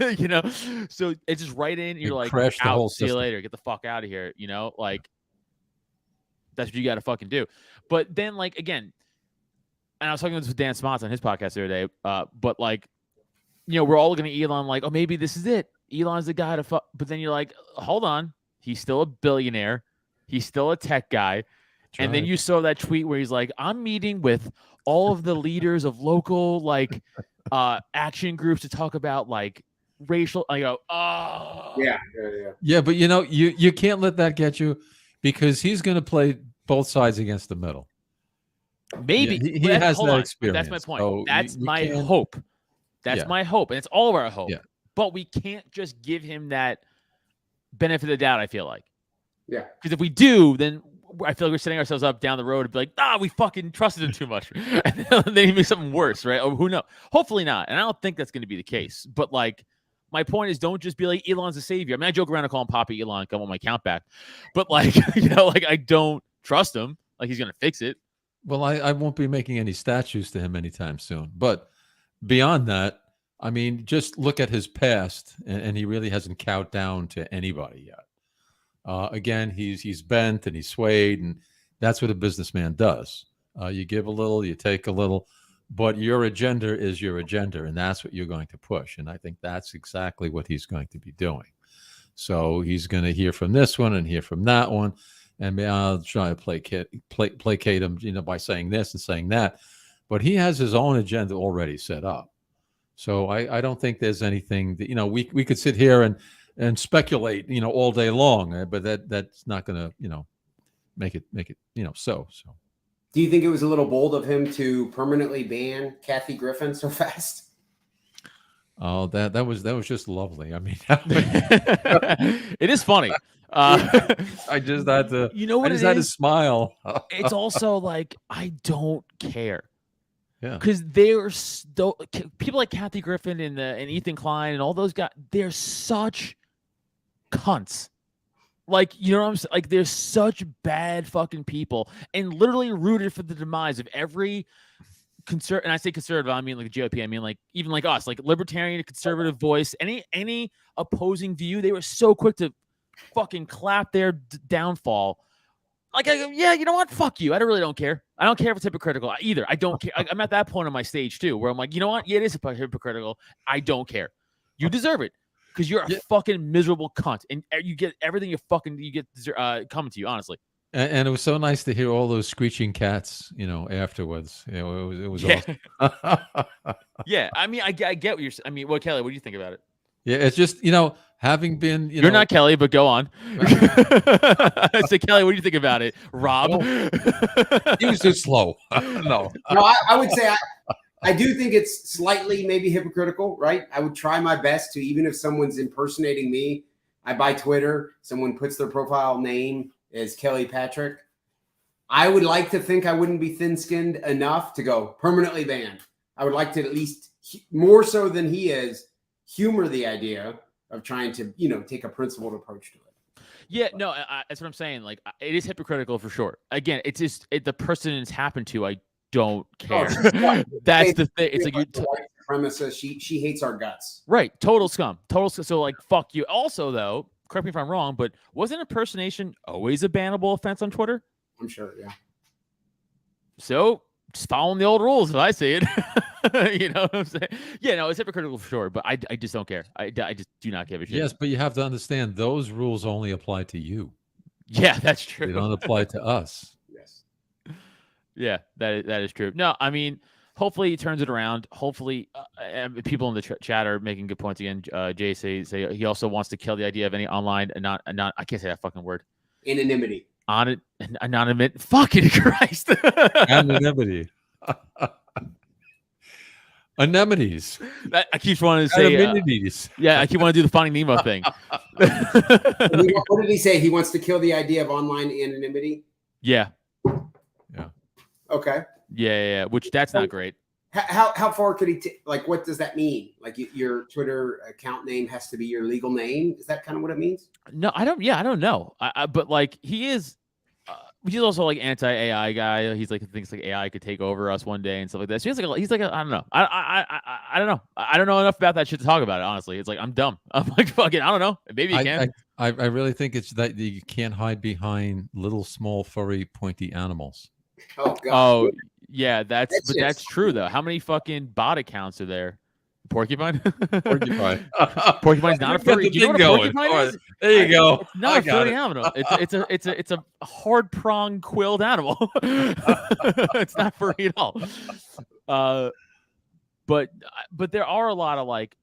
Speaker 3: So it's just right in. You're like, out. See you later. Get the fuck out of here. Like that's what you got to fucking do. But then, like again. And I was talking with Dan Smots on his podcast the other day, but like, we're all looking at Elon like, oh, maybe this is it. Elon's the guy to fuck. But then you're like, hold on. He's still a billionaire. He's still a tech guy. And then you saw that tweet where he's like, I'm meeting with all of the leaders of local like action groups to talk about like racial. I go, oh.
Speaker 5: Yeah, but you can't let that get you because he's going to play both sides against the middle.
Speaker 3: Maybe
Speaker 5: he has that experience.
Speaker 3: That's my point.
Speaker 5: So
Speaker 3: that's my hope. That's my hope, and it's all of our hope.
Speaker 5: Yeah.
Speaker 3: but we can't just give him that benefit of the doubt, I feel like.
Speaker 4: Yeah.
Speaker 3: Because if we do, then I feel like we're setting ourselves up down the road to be like, we fucking trusted him too much. And then he makes something worse, right? Or who knows? Hopefully not. And I don't think that's going to be the case. But like, my point is, don't just be like, Elon's a savior. I mean, I joke around and call him Papa Elon, I want my account back. But like, like I don't trust him. Like he's going to fix it.
Speaker 5: Well, I won't be making any statues to him anytime soon. But beyond that, I mean, just look at his past, and he really hasn't cowed down to anybody yet. Again, he's bent and he's swayed, and that's what a businessman does. You give a little, you take a little, but your agenda is your agenda, and that's what you're going to push. And I think that's exactly what he's going to be doing. So he's going to hear from this one and hear from that one, and I'll try to placate him, by saying this and saying that. But he has his own agenda already set up. So I don't think there's anything that, we could sit here and speculate, all day long, but that's not going to, make it, so.
Speaker 4: Do you think it was a little bold of him to permanently ban Kathy Griffin so fast?
Speaker 5: Oh, that was just lovely. I mean,
Speaker 3: it is funny.
Speaker 5: I just had to,
Speaker 3: what
Speaker 5: I just had to smile.
Speaker 3: It's also like, I don't care.
Speaker 5: Yeah.
Speaker 3: Because people like Kathy Griffin and Ethan Klein and all those guys, they're such cunts. Like, you know what I'm saying? Like, they're such bad fucking people, and literally rooted for the demise of every and I say conservative, I mean like the GOP, I mean like even like us, like libertarian, conservative voice, any opposing view, they were so quick to fucking clap their downfall. Like, you know what? Fuck you. I really don't care. I don't care if it's hypocritical either. I don't care. I'm at that point on my stage too, where I'm like, you know what? Yeah, it is hypocritical. I don't care. You deserve it because you're a fucking miserable cunt, and you get everything you get coming to you. Honestly.
Speaker 5: And it was so nice to hear all those screeching cats, afterwards. It was awesome.
Speaker 3: Yeah, I mean, I get what you're saying. I mean, Kelly, what do you think about it?
Speaker 5: Yeah, it's just, having been,
Speaker 3: you're not Kelly, but go on. So, Kelly, what do you think about it? Rob?
Speaker 5: He was too slow. No,
Speaker 4: I would say I do think it's slightly maybe hypocritical, right? I would try my best to, even if someone's impersonating me, I buy Twitter, someone puts their profile name as Kelly Patrick. I would like to think I wouldn't be thin-skinned enough to go permanently banned. I would like to at least, more so than he is, humor the idea of trying to, take a principled approach to it.
Speaker 3: Yeah, no, that's what I'm saying. Like, it is hypocritical for sure. Again, it's just the person it's happened to. I don't care. That's the thing. It's like
Speaker 4: white supremacist. She hates our guts. Right.
Speaker 3: Total scum. So like, fuck you. Also, though, correct me if I'm wrong, but wasn't impersonation always a bannable offense on Twitter?
Speaker 4: I'm sure. Yeah.
Speaker 3: So just following the old rules, if I see it. You know what I'm saying? Yeah, no, it's hypocritical for sure, but I just don't care. I just do not give a shit.
Speaker 5: Yes, but you have to understand those rules only apply to you.
Speaker 3: Yeah, that's true.
Speaker 5: They don't apply to us.
Speaker 4: Yes.
Speaker 3: Yeah, that is true. No, I mean, hopefully he turns it around. Hopefully, people in the chat are making good points again. Jay say he also wants to kill the idea of any online I can't say that fucking word.
Speaker 4: Anonymity.
Speaker 3: Anonymity. Fucking Christ.
Speaker 5: Anonymity. Anemones.
Speaker 3: I keep wanting to say. Yeah, I keep wanting to do the Finding Nemo thing.
Speaker 4: What did he say? He wants to kill the idea of online anonymity.
Speaker 3: Yeah.
Speaker 5: Yeah.
Speaker 4: Okay.
Speaker 3: Yeah. Which that's not great.
Speaker 4: How far could he like? What does that mean? Like your Twitter account name has to be your legal name? Is that kind of what it means?
Speaker 3: No, I don't. Yeah, I don't know. But like he is. He's also like anti-AI guy. He's like thinks like AI could take over us one day and stuff like that. So he's like I don't know. I don't know. I don't know enough about that shit to talk about it. Honestly, it's like I'm dumb. I'm like fucking. I don't know. Maybe you can.
Speaker 5: I really think it's that you can't hide behind little, small, furry, pointy animals.
Speaker 4: Oh God.
Speaker 3: Oh yeah, that's true though. How many fucking bot accounts are there? Porcupine. Porcupine's not a furry. Do you know what a porcupine is?
Speaker 5: There you go.
Speaker 3: It's not a furry animal. It's a hard prong quilled animal. It's not furry at all. But there are a lot of like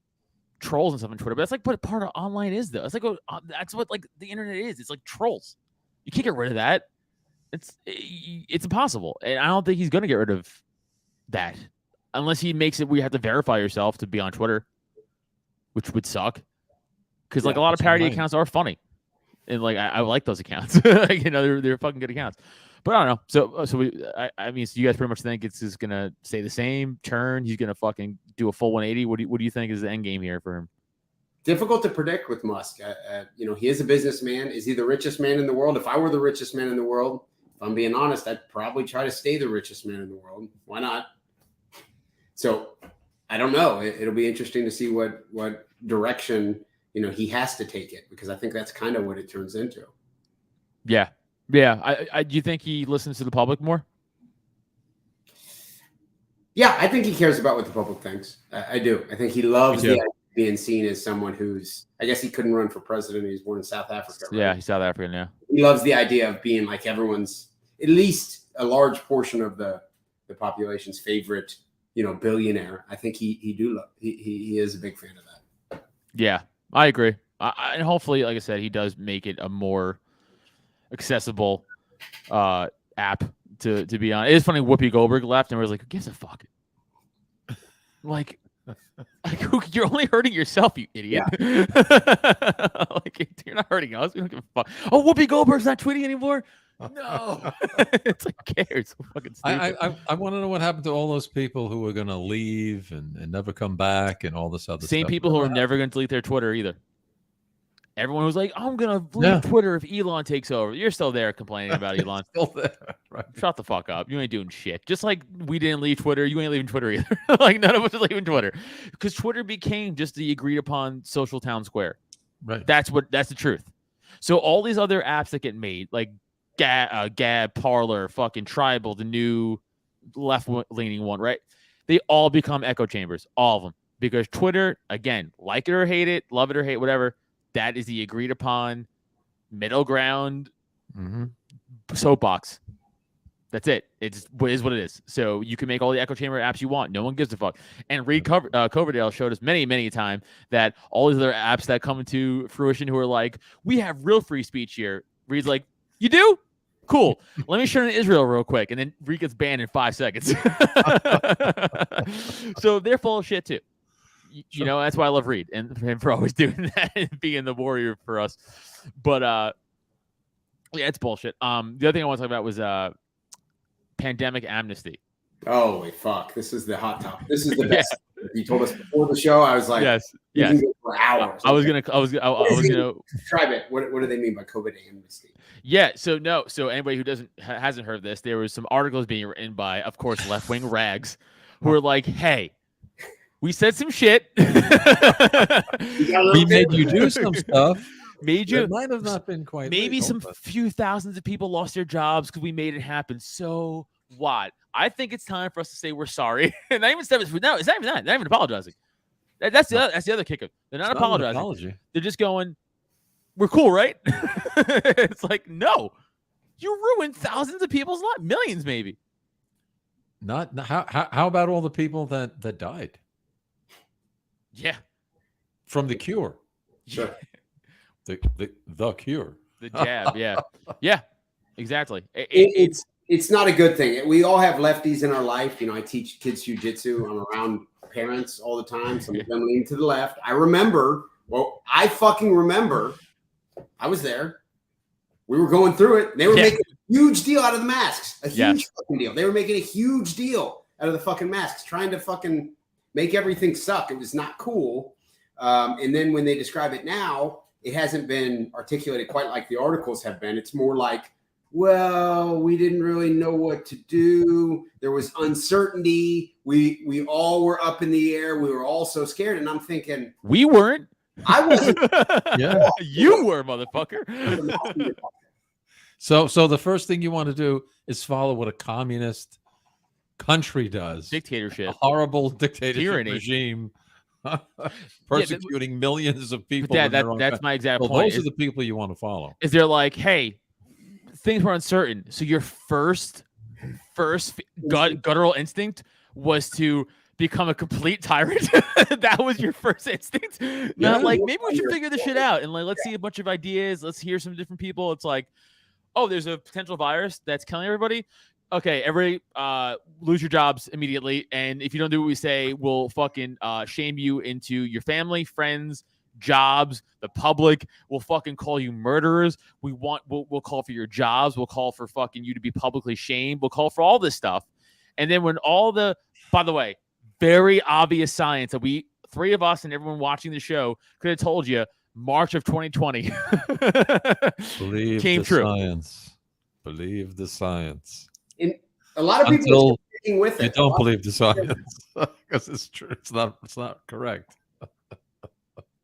Speaker 3: trolls and stuff on Twitter. But that's like what part of online is though. It's like that's what like the internet is. It's like trolls. You can't get rid of that. It's impossible, and I don't think he's gonna get rid of that. Unless he makes it where you have to verify yourself to be on Twitter. which would suck. Because like
Speaker 4: Yeah,
Speaker 3: a lot of
Speaker 5: that's
Speaker 3: parody
Speaker 5: right.
Speaker 3: accounts are funny, and like I like those accounts. Like, you know, they're fucking good accounts. But I don't know. So I mean, so you guys pretty much think it's just gonna stay the same turn? He's gonna fucking do a full 180. What do you think is the end game here for him?
Speaker 4: Difficult to predict with Musk. You know, he is a businessman. Is he the richest man in the world? If I were the richest man in the world, if I'm being honest, I'd probably try to stay the richest man in the world. Why not? So I don't know. It'll be interesting to see what direction, you know, he has to take it, because I think that's kind of what it turns into.
Speaker 3: Yeah. I do you think he listens to the public more?
Speaker 4: Yeah, I think he cares about what the public thinks. I do. I think he loves the idea of being seen as someone who's, I guess he couldn't run for president. He was born in South Africa. Right?
Speaker 3: Yeah, he's South African now.
Speaker 4: He loves the idea of being like everyone's, at least a large portion of the population's favorite, you know, billionaire. I think he is a big fan of that.
Speaker 3: Yeah, I agree. And hopefully, like I said, he does make it a more accessible app to be on. It is funny. Whoopi Goldberg left and was like, "Who gives a fuck?" Like you're only hurting yourself, you idiot. Yeah. Like, you're not hurting us. We don't give a fuck. Oh, Whoopi Goldberg's not tweeting anymore. No, it's like, who cares? So fucking stupid.
Speaker 5: I want to know what happened to all those people who were going to leave and never come back and all this other
Speaker 3: Same
Speaker 5: stuff.
Speaker 3: people who are never going to delete their Twitter either. Everyone was like, I'm going to leave Twitter if Elon takes over. You're still there complaining about Elon.
Speaker 5: Still there, right?
Speaker 3: Shut the fuck up. You ain't doing shit. Just like we didn't leave Twitter, you ain't leaving Twitter either. Like, none of us are leaving Twitter. Because Twitter became just the agreed upon social town square.
Speaker 5: Right.
Speaker 3: That's the truth. So all these other apps that get made, like Gab, Parler, fucking Tribal, the new left-leaning one, right? They all become echo chambers, all of them. Because Twitter, again, like it or hate it, love it or hate, whatever, that is the agreed upon middle ground soapbox. That's it. It is what it is. So you can make all the echo chamber apps you want. No one gives a fuck. And Reed Coverdale showed us many, many a time that all these other apps that come into fruition who are like, we have real free speech here. Reed's like, you do? Cool. Let me share in Israel real quick. And then Reed gets banned in 5 seconds. So they're full of shit too. You know, that's why I love Reed and him for always doing that and being the warrior for us. But yeah, it's bullshit. The other thing I want to talk about was pandemic amnesty.
Speaker 4: Oh, fuck. This is the hot topic. This is the best. You told us before the show. I was like,
Speaker 3: yes.
Speaker 4: For hours.
Speaker 3: I was gonna
Speaker 4: describe it. What do they mean by COVID amnesty?
Speaker 3: Yeah. So anybody who hasn't heard this, there was some articles being written by, of course, left-wing rags who were like, hey, we said some shit.
Speaker 5: We made you do some stuff.
Speaker 3: It
Speaker 5: might have not been quite.
Speaker 3: Maybe
Speaker 5: legal,
Speaker 3: some
Speaker 5: but
Speaker 3: few thousands of people lost their jobs because we made it happen. So what? I think it's time for us to say we're sorry. And I even said it's not even that. They're not even apologizing. That's the other kicker. They're not apologizing.
Speaker 5: Apology.
Speaker 3: They're just going, we're cool, right? It's like, no, you ruined thousands of people's lives, millions maybe.
Speaker 5: Not how about all the people that died?
Speaker 3: Yeah.
Speaker 5: From the cure.
Speaker 4: Sure.
Speaker 5: The cure.
Speaker 3: The jab, yeah. Yeah, exactly.
Speaker 4: It's not a good thing. We all have lefties in our life. You know, I teach kids jiu-jitsu. I'm around parents all the time. Some of them lean to the left. I fucking remember. I was there. We were going through it. They were making a huge deal out of the masks. A huge fucking deal. They were making a huge deal out of the fucking masks, trying to fucking make everything suck. It was not cool. And then when they describe it now, it hasn't been articulated quite like the articles have been. It's more like, well, we didn't really know what to do. There was uncertainty. We all were up in the air. We were all so scared. And I'm thinking,
Speaker 3: we weren't.
Speaker 4: I wasn't.
Speaker 5: Yeah,
Speaker 3: you were, motherfucker.
Speaker 5: So the first thing you want to do is follow what a communist country does.
Speaker 3: Dictatorship.
Speaker 5: A horrible dictatorship
Speaker 3: Tyranny.
Speaker 5: Regime. Persecuting millions of people.
Speaker 3: That's my exact point.
Speaker 5: Those are the people you want to follow.
Speaker 3: Is they're like, hey, things were uncertain. So your first guttural instinct was to become a complete tyrant. That was your first instinct. Not like, maybe we should figure this shit out and like, let's see a bunch of ideas. Let's hear some different people. It's like, oh, there's a potential virus that's killing everybody. okay, everybody, lose your jobs immediately, and if you don't do what we say, we'll fucking shame you into your family, friends, jobs, the public. We'll fucking call you murderers. We'll call for your jobs. We'll call for fucking you to be publicly shamed. We'll call for all this stuff, and then when by the way, very obvious science that we three of us and everyone watching the show could have told you March of 2020
Speaker 5: Believe
Speaker 3: came
Speaker 5: the
Speaker 3: true.
Speaker 5: Science. Believe the science.
Speaker 4: And a lot of people
Speaker 5: Until
Speaker 4: are sticking with it.
Speaker 5: You don't believe the science because it's true. It's not correct.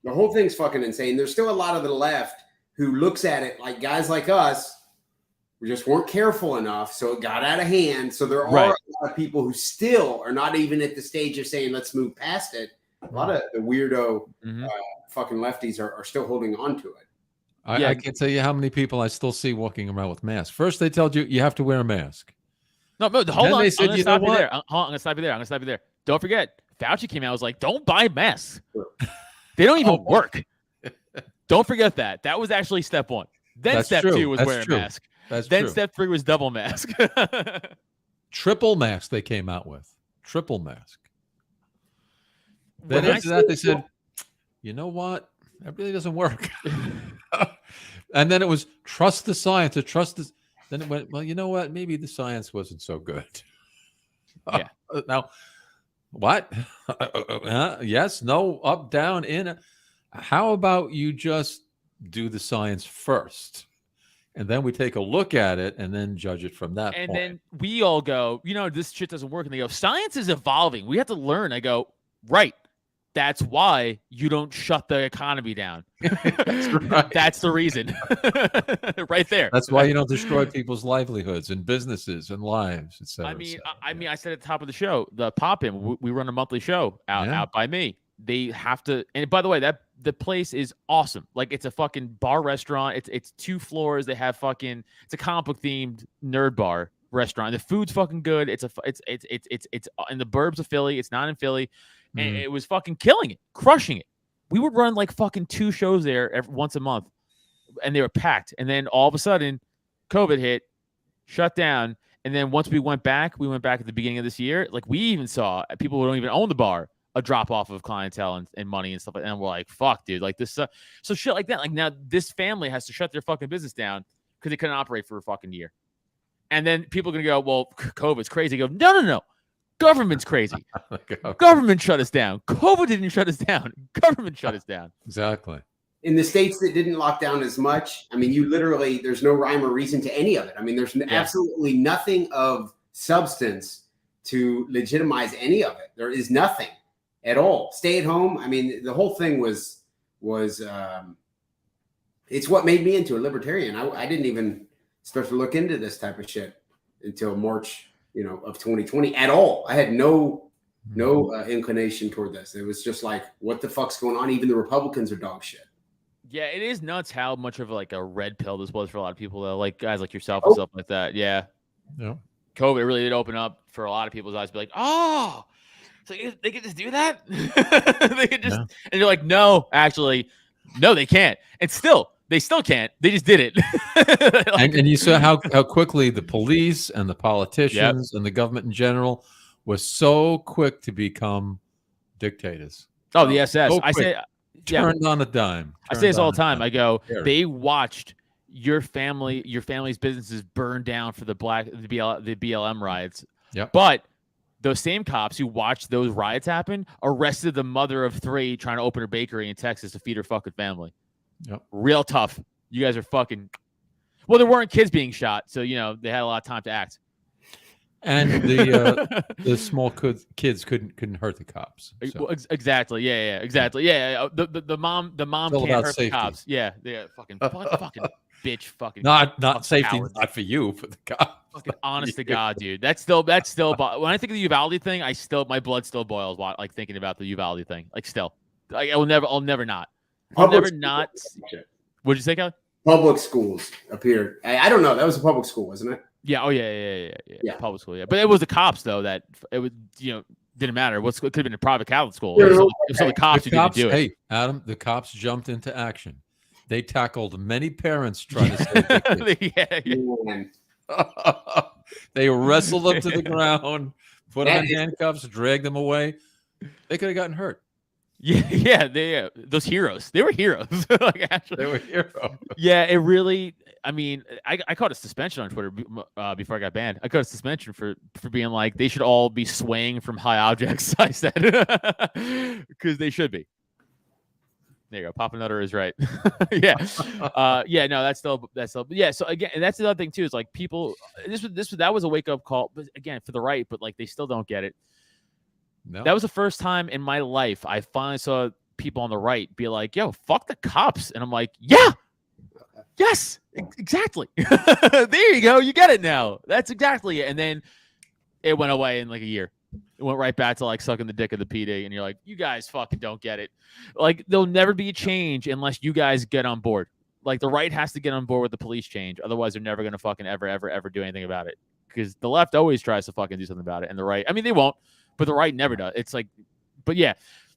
Speaker 4: The whole thing's fucking insane. There's still a lot of the left who looks at it like guys like us. We just weren't careful enough, so it got out of hand. So there are a lot of people who still are not even at the stage of saying, let's move past it. A lot of the weirdo fucking lefties are still holding on to it.
Speaker 5: I can't tell you how many people I still see walking around with masks. First, they told you have to wear a mask.
Speaker 3: No, hold on.
Speaker 5: They said,
Speaker 3: I'm going to stop you there. Don't forget, Fauci came out and was like, don't buy masks. They don't even work. Don't forget that. That was actually step one. Then step two was wear a mask. Then step three was double mask.
Speaker 5: Triple mask they came out with. Triple mask.
Speaker 3: When
Speaker 5: Then after that, they said, you know what? That really doesn't work. And then it was trust the science. Then it went, well, you know what? Maybe the science wasn't so good.
Speaker 3: Yeah.
Speaker 5: Now, what? Yes, no, up, down, in. How about you just do the science first? And then we take a look at it and then judge it from that point.
Speaker 3: And then we all go, this shit doesn't work. And they go, science is evolving. We have to learn. I go, right. That's why you don't shut the economy down.
Speaker 5: That's right.
Speaker 3: That's the reason. Right there.
Speaker 5: That's why you don't destroy people's livelihoods and businesses and lives, etc.
Speaker 3: I mean, I said at the top of the show, the Pop-In, we run a monthly show out by me. They have to, and by the way, the place is awesome. Like, it's a fucking bar restaurant. It's 2 floors. They have it's a comic book themed nerd bar restaurant. The food's fucking good. It's in the burbs of Philly. It's not in Philly. And it was fucking killing it, crushing it. We would run like fucking 2 shows there once a month, and they were packed. And then all of a sudden, COVID hit, shut down. And then once we went back at the beginning of this year. Like, we even saw people who don't even own the bar a drop off of clientele and money and stuff like that. And we're like, fuck, dude, like this. So shit like that. Like, now this family has to shut their fucking business down because they couldn't operate for a fucking year. And then people are going to go, well, COVID's crazy. Go, no. Government's crazy. Government shut us down. COVID didn't shut us down. Government shut us down.
Speaker 5: Exactly.
Speaker 4: In the states that didn't lock down as much, I mean, there's no rhyme or reason to any of it. I mean, there's absolutely nothing of substance to legitimize any of it. There is nothing at all. Stay at home. I mean, the whole thing was it's what made me into a libertarian. I didn't even start to look into this type of shit until March, of 2020 at all. I had no inclination toward this. It was just like, what the fuck's going on? Even the Republicans are dog shit.
Speaker 3: Yeah, it is nuts how much of like a red pill this was for a lot of people, though. Like guys like yourself and stuff like that. Yeah. COVID really did open up for a lot of people's eyes. Be like, oh, so they could just do that? They could just, and you're like, no, actually, no, they can't. And they still can't. They just did it.
Speaker 5: and you saw how quickly the police and the politicians and the government in general was so quick to become dictators.
Speaker 3: Oh, the SS.
Speaker 5: So
Speaker 3: I say,
Speaker 5: turned on a dime.
Speaker 3: I say this all the time. I go, they watched your family's businesses burn down for the BLM riots.
Speaker 5: Yep.
Speaker 3: But those same cops who watched those riots happen arrested the mother of 3 trying to open her bakery in Texas to feed her fucking family.
Speaker 5: Yep.
Speaker 3: Real tough. You guys are fucking. Well, there weren't kids being shot, so they had a lot of time to act.
Speaker 5: And the small kids couldn't hurt the cops. So.
Speaker 3: Well, exactly. Yeah. Exactly. Yeah. The mom can't hurt the cops. Yeah. Fucking bitch. Fucking
Speaker 5: not safety.
Speaker 3: coward.
Speaker 5: Not for you, for the cops.
Speaker 3: Fucking honest to God, dude. That's still. When I think of the Uvalde thing, my blood still boils. Like thinking about the Uvalde thing. Like still. I'll never not. I'll never not. What'd you say, Kelly?
Speaker 4: Public schools appeared. I don't know. That was a public school, wasn't it?
Speaker 3: Yeah. Oh, yeah. Public school. Yeah. But it was the cops, though, that it was, didn't matter. It could have been a private Catholic school. It was the cops who didn't do it.
Speaker 5: Hey, Adam, the cops jumped into action. They tackled many parents trying to save their kids. They wrestled them to the ground, put them
Speaker 4: That
Speaker 5: in
Speaker 4: is-
Speaker 5: handcuffs, dragged them away. They could have gotten hurt.
Speaker 3: Yeah, those heroes. They were heroes. Like, actually,
Speaker 5: They were heroes.
Speaker 3: yeah, it really. I mean, I caught a suspension on Twitter before I got banned. I caught a suspension for being like they should all be swaying from high objects. I said because they should be. There you go. Papa Nutter is right. Yeah, yeah. No, that's still yeah. So again, and that's the other thing too. Is like people. That was a wake up call, but again for the right, but like they still don't get it.
Speaker 5: No.
Speaker 3: That was the first time in my life I finally saw people on the right be like, "Yo, fuck the cops," and I'm like, "Yeah, yes, exactly." There you go. You get it now. That's exactly it. And then it went away in like a year. It went right back to like sucking the dick of the PD, and you're like, "You guys fucking don't get it." Like there'll never be a change unless you guys get on board. Like the right has to get on board with the police change, otherwise they're never gonna fucking ever do anything about it. Because the left always tries to fucking do something about it, and the right, I mean, they won't. But the right never does. It's like, but yeah,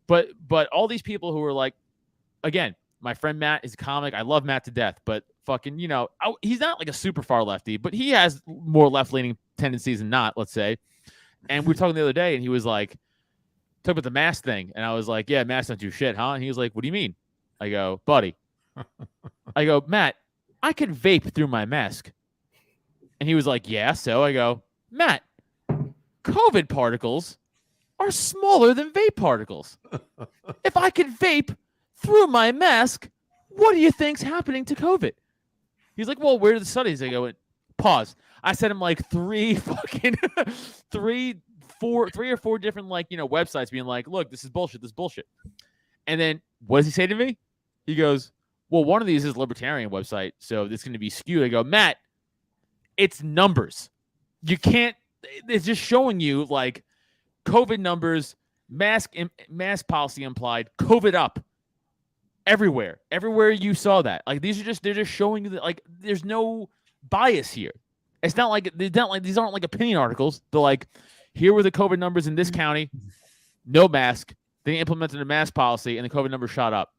Speaker 3: but all these people who are like, again, my friend Matt is a comic. I love Matt to death, but fucking, he's not like a super far lefty, but he has more left leaning tendencies than not, let's say. And we were talking the other day, and he was like, talk about the mask thing, and I was like, yeah, masks don't do shit, huh? And he was like, what do you mean? I go, buddy. I go, Matt, I could vape through my mask. And he was like, yeah, so I go, Matt, COVID particles are smaller than vape particles. If I could vape through my mask, what do you think's happening to COVID? He's like, well, where are the studies? I go, pause. I sent him like three or four different websites being like, look, this is bullshit. And then what does he say to me? He goes, well, one of these is a libertarian website, so this is going to be skewed. I go, Matt, it's numbers. You can't, it's just showing you like COVID numbers, mask policy implied, COVID up everywhere you saw that. Like they're just showing you that like there's no bias here. It's not like these aren't like opinion articles. They're like, here were the COVID numbers in this county, no mask. They implemented a mask policy and the COVID numbers shot up.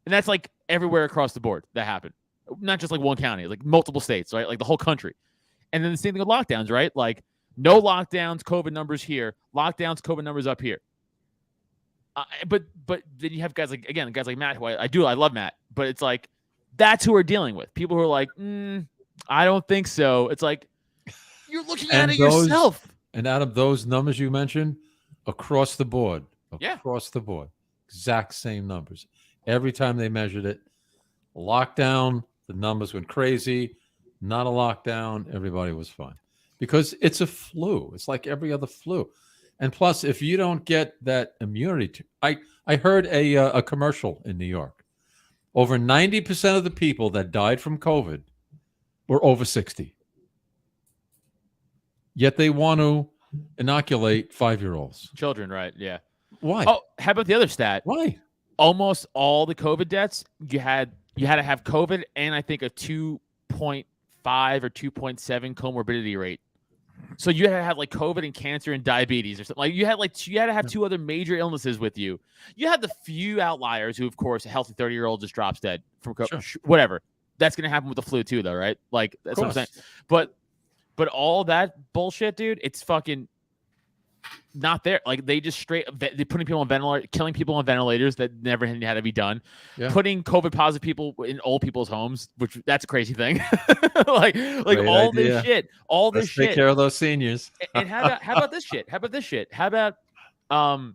Speaker 3: And that's like everywhere across the board that happened. Not just like one county, like multiple states, right? Like the whole country. And then the same thing with lockdowns, right? Like no lockdowns, COVID numbers here. Lockdowns, COVID numbers up here. But then you have guys like Matt, who I love Matt. But it's like, that's who we're dealing with. People who are like, I don't think so. It's like, you're looking at it yourself.
Speaker 5: And out of those numbers you mentioned, across the board, exact same numbers. Every time they measured it, lockdown, the numbers went crazy. Not a lockdown, everybody was fine. Because it's a flu. It's like every other flu. And plus, if you don't get that immunity, I heard a commercial in New York. Over 90% of the people that died from COVID were over 60. Yet they want to inoculate 5-year-olds.
Speaker 3: Children, right? Yeah.
Speaker 5: Why?
Speaker 3: Oh, how about the other stat?
Speaker 5: Why?
Speaker 3: Almost all the COVID deaths, you had to have COVID and I think a 2.5 or 2.7 comorbidity rate. So you had to have like COVID and cancer and diabetes or something. Like you had to have two other major illnesses with you. You had the few outliers who, of course, a healthy 30-year-old just drops dead from COVID. Sure. Whatever. That's gonna happen with the flu too, though, right? Like that's what I'm saying. But all that bullshit, dude, it's fucking not there. Like they just they're putting people on ventilators, killing people on ventilators that never had to be done. Yeah. Putting COVID positive people in old people's homes, which that's a crazy thing. like
Speaker 5: Great
Speaker 3: all
Speaker 5: idea.
Speaker 3: this shit,
Speaker 5: Let's take care of those seniors.
Speaker 3: And how about this shit? How about my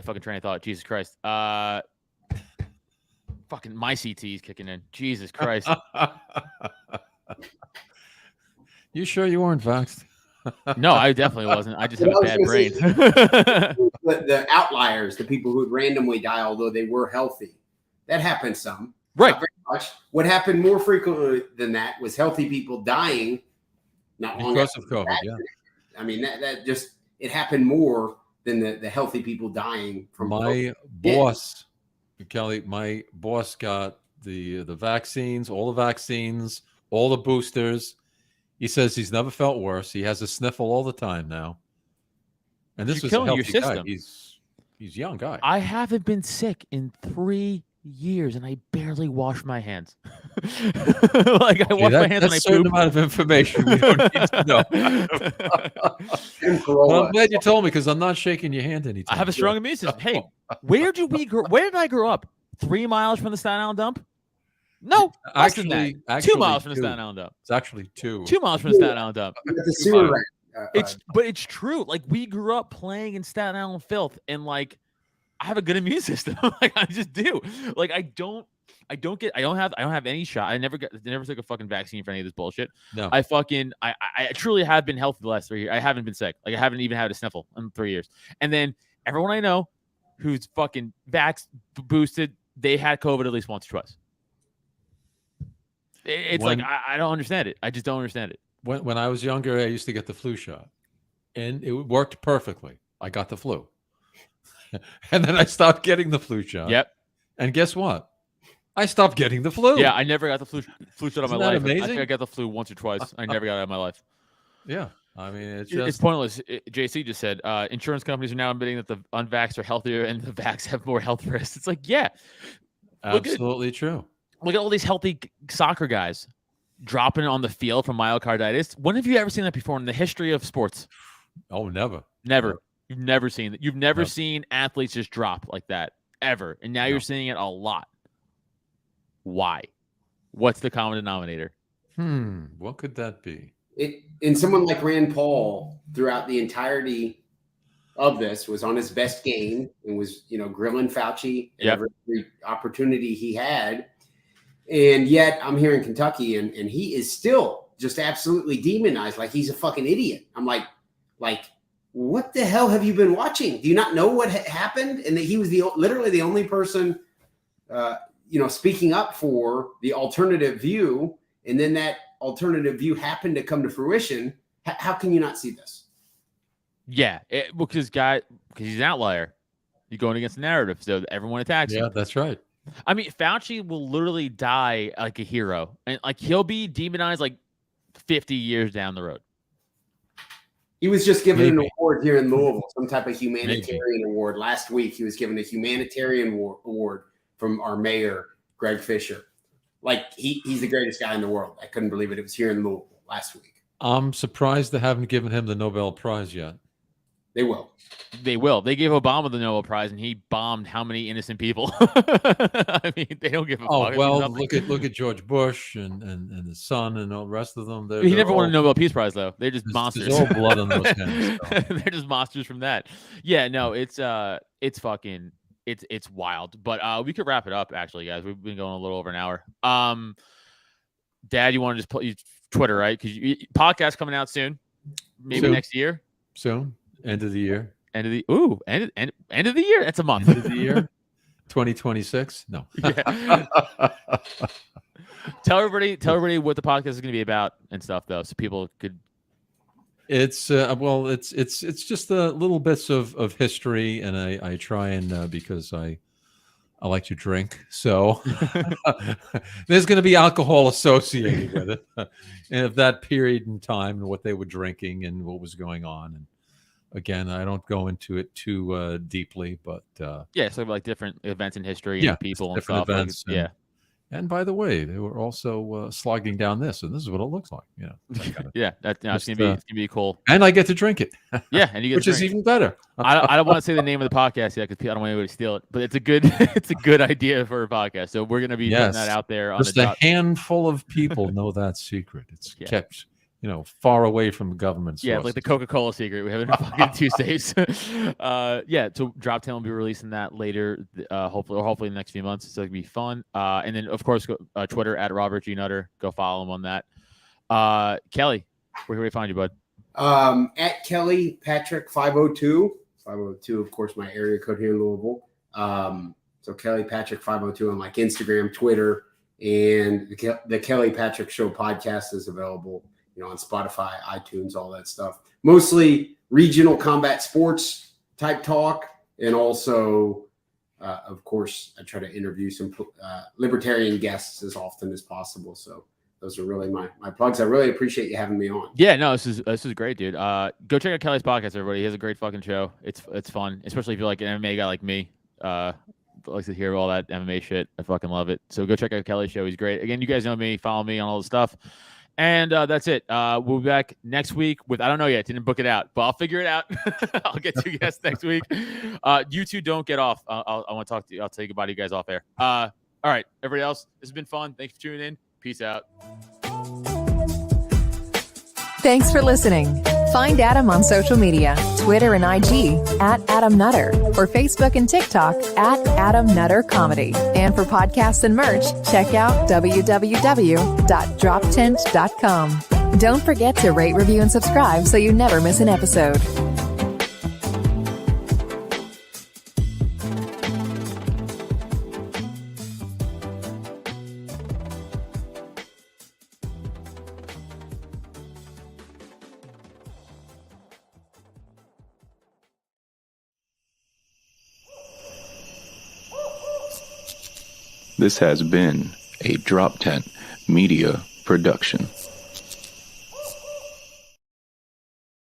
Speaker 3: fucking train of thought. Jesus Christ. Fucking my CT is kicking in. Jesus Christ.
Speaker 5: You sure you weren't vaxxed?
Speaker 3: No, I definitely wasn't. I just have a bad brain.
Speaker 4: The outliers, the people who would randomly die, although they were healthy, that happened some.
Speaker 3: Right.
Speaker 4: Not very much. What happened more frequently than that was healthy people dying not long
Speaker 5: because
Speaker 4: after
Speaker 5: of COVID. Yeah.
Speaker 4: I mean, that just, it happened more than the healthy people dying from
Speaker 5: my boss, Kelly, my boss got the vaccines, all the boosters. He says he's never felt worse. He has a sniffle all the time now. And this was a healthy guy. He's a young guy.
Speaker 3: I haven't been sick in 3 years, and I barely wash my hands. Like I wash my hands when I
Speaker 5: That's a certain
Speaker 3: poop.
Speaker 5: amount of information we don't need to know.
Speaker 4: Tim
Speaker 5: But
Speaker 4: Carolla.
Speaker 5: I'm glad you told me because I'm not shaking your hand anytime.
Speaker 3: I have a strong immune system. Hey, where did I grow up? 3 miles from the Staten Island dump? No, less than that.
Speaker 5: Actually,
Speaker 3: 2 miles from the
Speaker 5: 2.
Speaker 3: Staten Island dump.
Speaker 5: It's actually 2.
Speaker 3: 2 miles from the Staten Island dump.
Speaker 4: The sewer rat.
Speaker 3: But it's true. Like we grew up playing in Staten Island filth, and like I have a good immune system. Like I just do. Like I don't have any shot. I never took a fucking vaccine for any of this bullshit.
Speaker 5: No.
Speaker 3: I truly have been healthy the last 3 years. I haven't been sick. Like I haven't even had a sniffle in 3 years. And then everyone I know who's fucking boosted, they had COVID at least once or twice. It's like I don't understand it. I just don't understand it.
Speaker 5: When I was younger, I used to get the flu shot, and it worked perfectly. I got the flu, and then I stopped getting the flu shot.
Speaker 3: Yep.
Speaker 5: And guess what? I stopped getting the flu.
Speaker 3: Yeah, I never got the flu shot of my
Speaker 5: Isn't that
Speaker 3: life. I
Speaker 5: amazing?
Speaker 3: think I got the flu once or twice. I never got it in my life.
Speaker 5: Yeah. I mean, it's
Speaker 3: It's pointless. JC just said insurance companies are now admitting that the unvaxxed are healthier and the vax have more health risks. It's like, yeah,
Speaker 5: absolutely true.
Speaker 3: look at all these healthy soccer guys dropping on the field from myocarditis. When have you ever seen that before in the history of sports?
Speaker 5: Oh, never.
Speaker 3: Never. You've never seen that. You've never
Speaker 5: No.
Speaker 3: seen athletes just drop like that ever. And now you're seeing it a lot. Why? What's the common denominator?
Speaker 5: What could that be?
Speaker 4: And someone like Rand Paul, throughout the entirety of this, was on his best game and was, grilling Fauci at every opportunity he had. And yet I'm here in Kentucky and he is still just absolutely demonized like he's a fucking idiot. I'm like, what the hell have you been watching? Do you not know what happened? And that he was literally the only person, speaking up for the alternative view. And then that alternative view happened to come to fruition. How can you not see this?
Speaker 3: Yeah, because he's an outlier. You're going against the narrative, so everyone attacks him.
Speaker 5: Yeah, that's right.
Speaker 3: I mean, Fauci will literally die like a hero, and like he'll be demonized like 50 years down the road.
Speaker 4: He was just given an award here in Louisville, some type of humanitarian award. Last week, he was given a humanitarian award from our mayor, Greg Fisher. Like he's the greatest guy in the world. I couldn't believe it. It was here in Louisville last week.
Speaker 5: I'm surprised they haven't given him the Nobel Prize yet.
Speaker 4: They will.
Speaker 3: They will. They gave Obama the Nobel Prize, and he bombed how many innocent people? I mean, they don't give a fuck.
Speaker 5: Oh well, look at George Bush and his son and all the rest of them.
Speaker 3: He never won a Nobel Peace Prize though. They're just monsters.
Speaker 5: There's all blood on those hands. So.
Speaker 3: They're just monsters from that. Yeah, no, it's fucking it's wild. But we could wrap it up actually, guys. We've been going a little over an hour. Dad, you want to just put Twitter, right? Because podcast coming out soon, maybe next year.
Speaker 5: Soon, end of the year.
Speaker 3: End of the year. That's a month.
Speaker 5: End of the year. 2026. No.
Speaker 3: Yeah. Tell everybody what the podcast is going to be about and stuff, though, so people could.
Speaker 5: It's it's just the little bits of history, and I try and because I like to drink, so there's going to be alcohol associated with it, and of that period in time and what they were drinking and what was going on. And again, I don't go into it too deeply, but
Speaker 3: yeah, so like different events in history and people and
Speaker 5: different
Speaker 3: stuff.
Speaker 5: events.
Speaker 3: Like,
Speaker 5: and by the way, they were also slogging down this, and this is what it looks like.
Speaker 3: Yeah, it's gonna be cool.
Speaker 5: And I get to drink it.
Speaker 3: Yeah, and you get
Speaker 5: which is even better.
Speaker 3: I don't want to say the name of the podcast yet because I don't want anybody to steal it. But it's a good idea for a podcast. So we're gonna be putting that out there.
Speaker 5: Just a handful of people know that secret. It's kept far away from government sources.
Speaker 3: Yeah, like the Coca-Cola secret. We have it in fucking 2 safes. So Drop 10 will be releasing that later, hopefully in the next few months. So it'll be fun. And then, of course, go, Twitter at Robert G. Nutter. Go follow him on that. Kelly, where can we find you, bud?
Speaker 4: At Kelly Patrick 502. 502, of course, my area code here in Louisville. So Kelly Patrick 502 on like Instagram, Twitter, and the Kelly Patrick Show podcast is available on Spotify, iTunes, all that stuff. Mostly regional combat sports type talk. And also, of course, I try to interview some libertarian guests as often as possible. So those are really my plugs. I really appreciate you having me on.
Speaker 3: Yeah, no, this is great, dude. Go check out Kelly's podcast, everybody. He has a great fucking show. It's fun, especially if you're like an MMA guy like me. likes to hear all that MMA shit. I fucking love it. So go check out Kelly's show. He's great. Again, you guys know me. Follow me on all the stuff. And that's it. We'll be back next week with, I don't know yet, didn't book it out, but I'll figure it out. I'll get to you guys next week. You two don't get off. I want to talk to you. I'll tell you goodbye to you guys off air. All right, everybody else, this has been fun. Thanks for tuning in. Peace out.
Speaker 2: Thanks for listening. Find Adam on social media, Twitter and IG @Adam Nutter, or Facebook and TikTok @Adam Nutter Comedy. And for podcasts and merch, check out www.droptent.com. Don't forget to rate, review, and subscribe so you never miss an episode.
Speaker 1: This has been a Drop Tent Media production.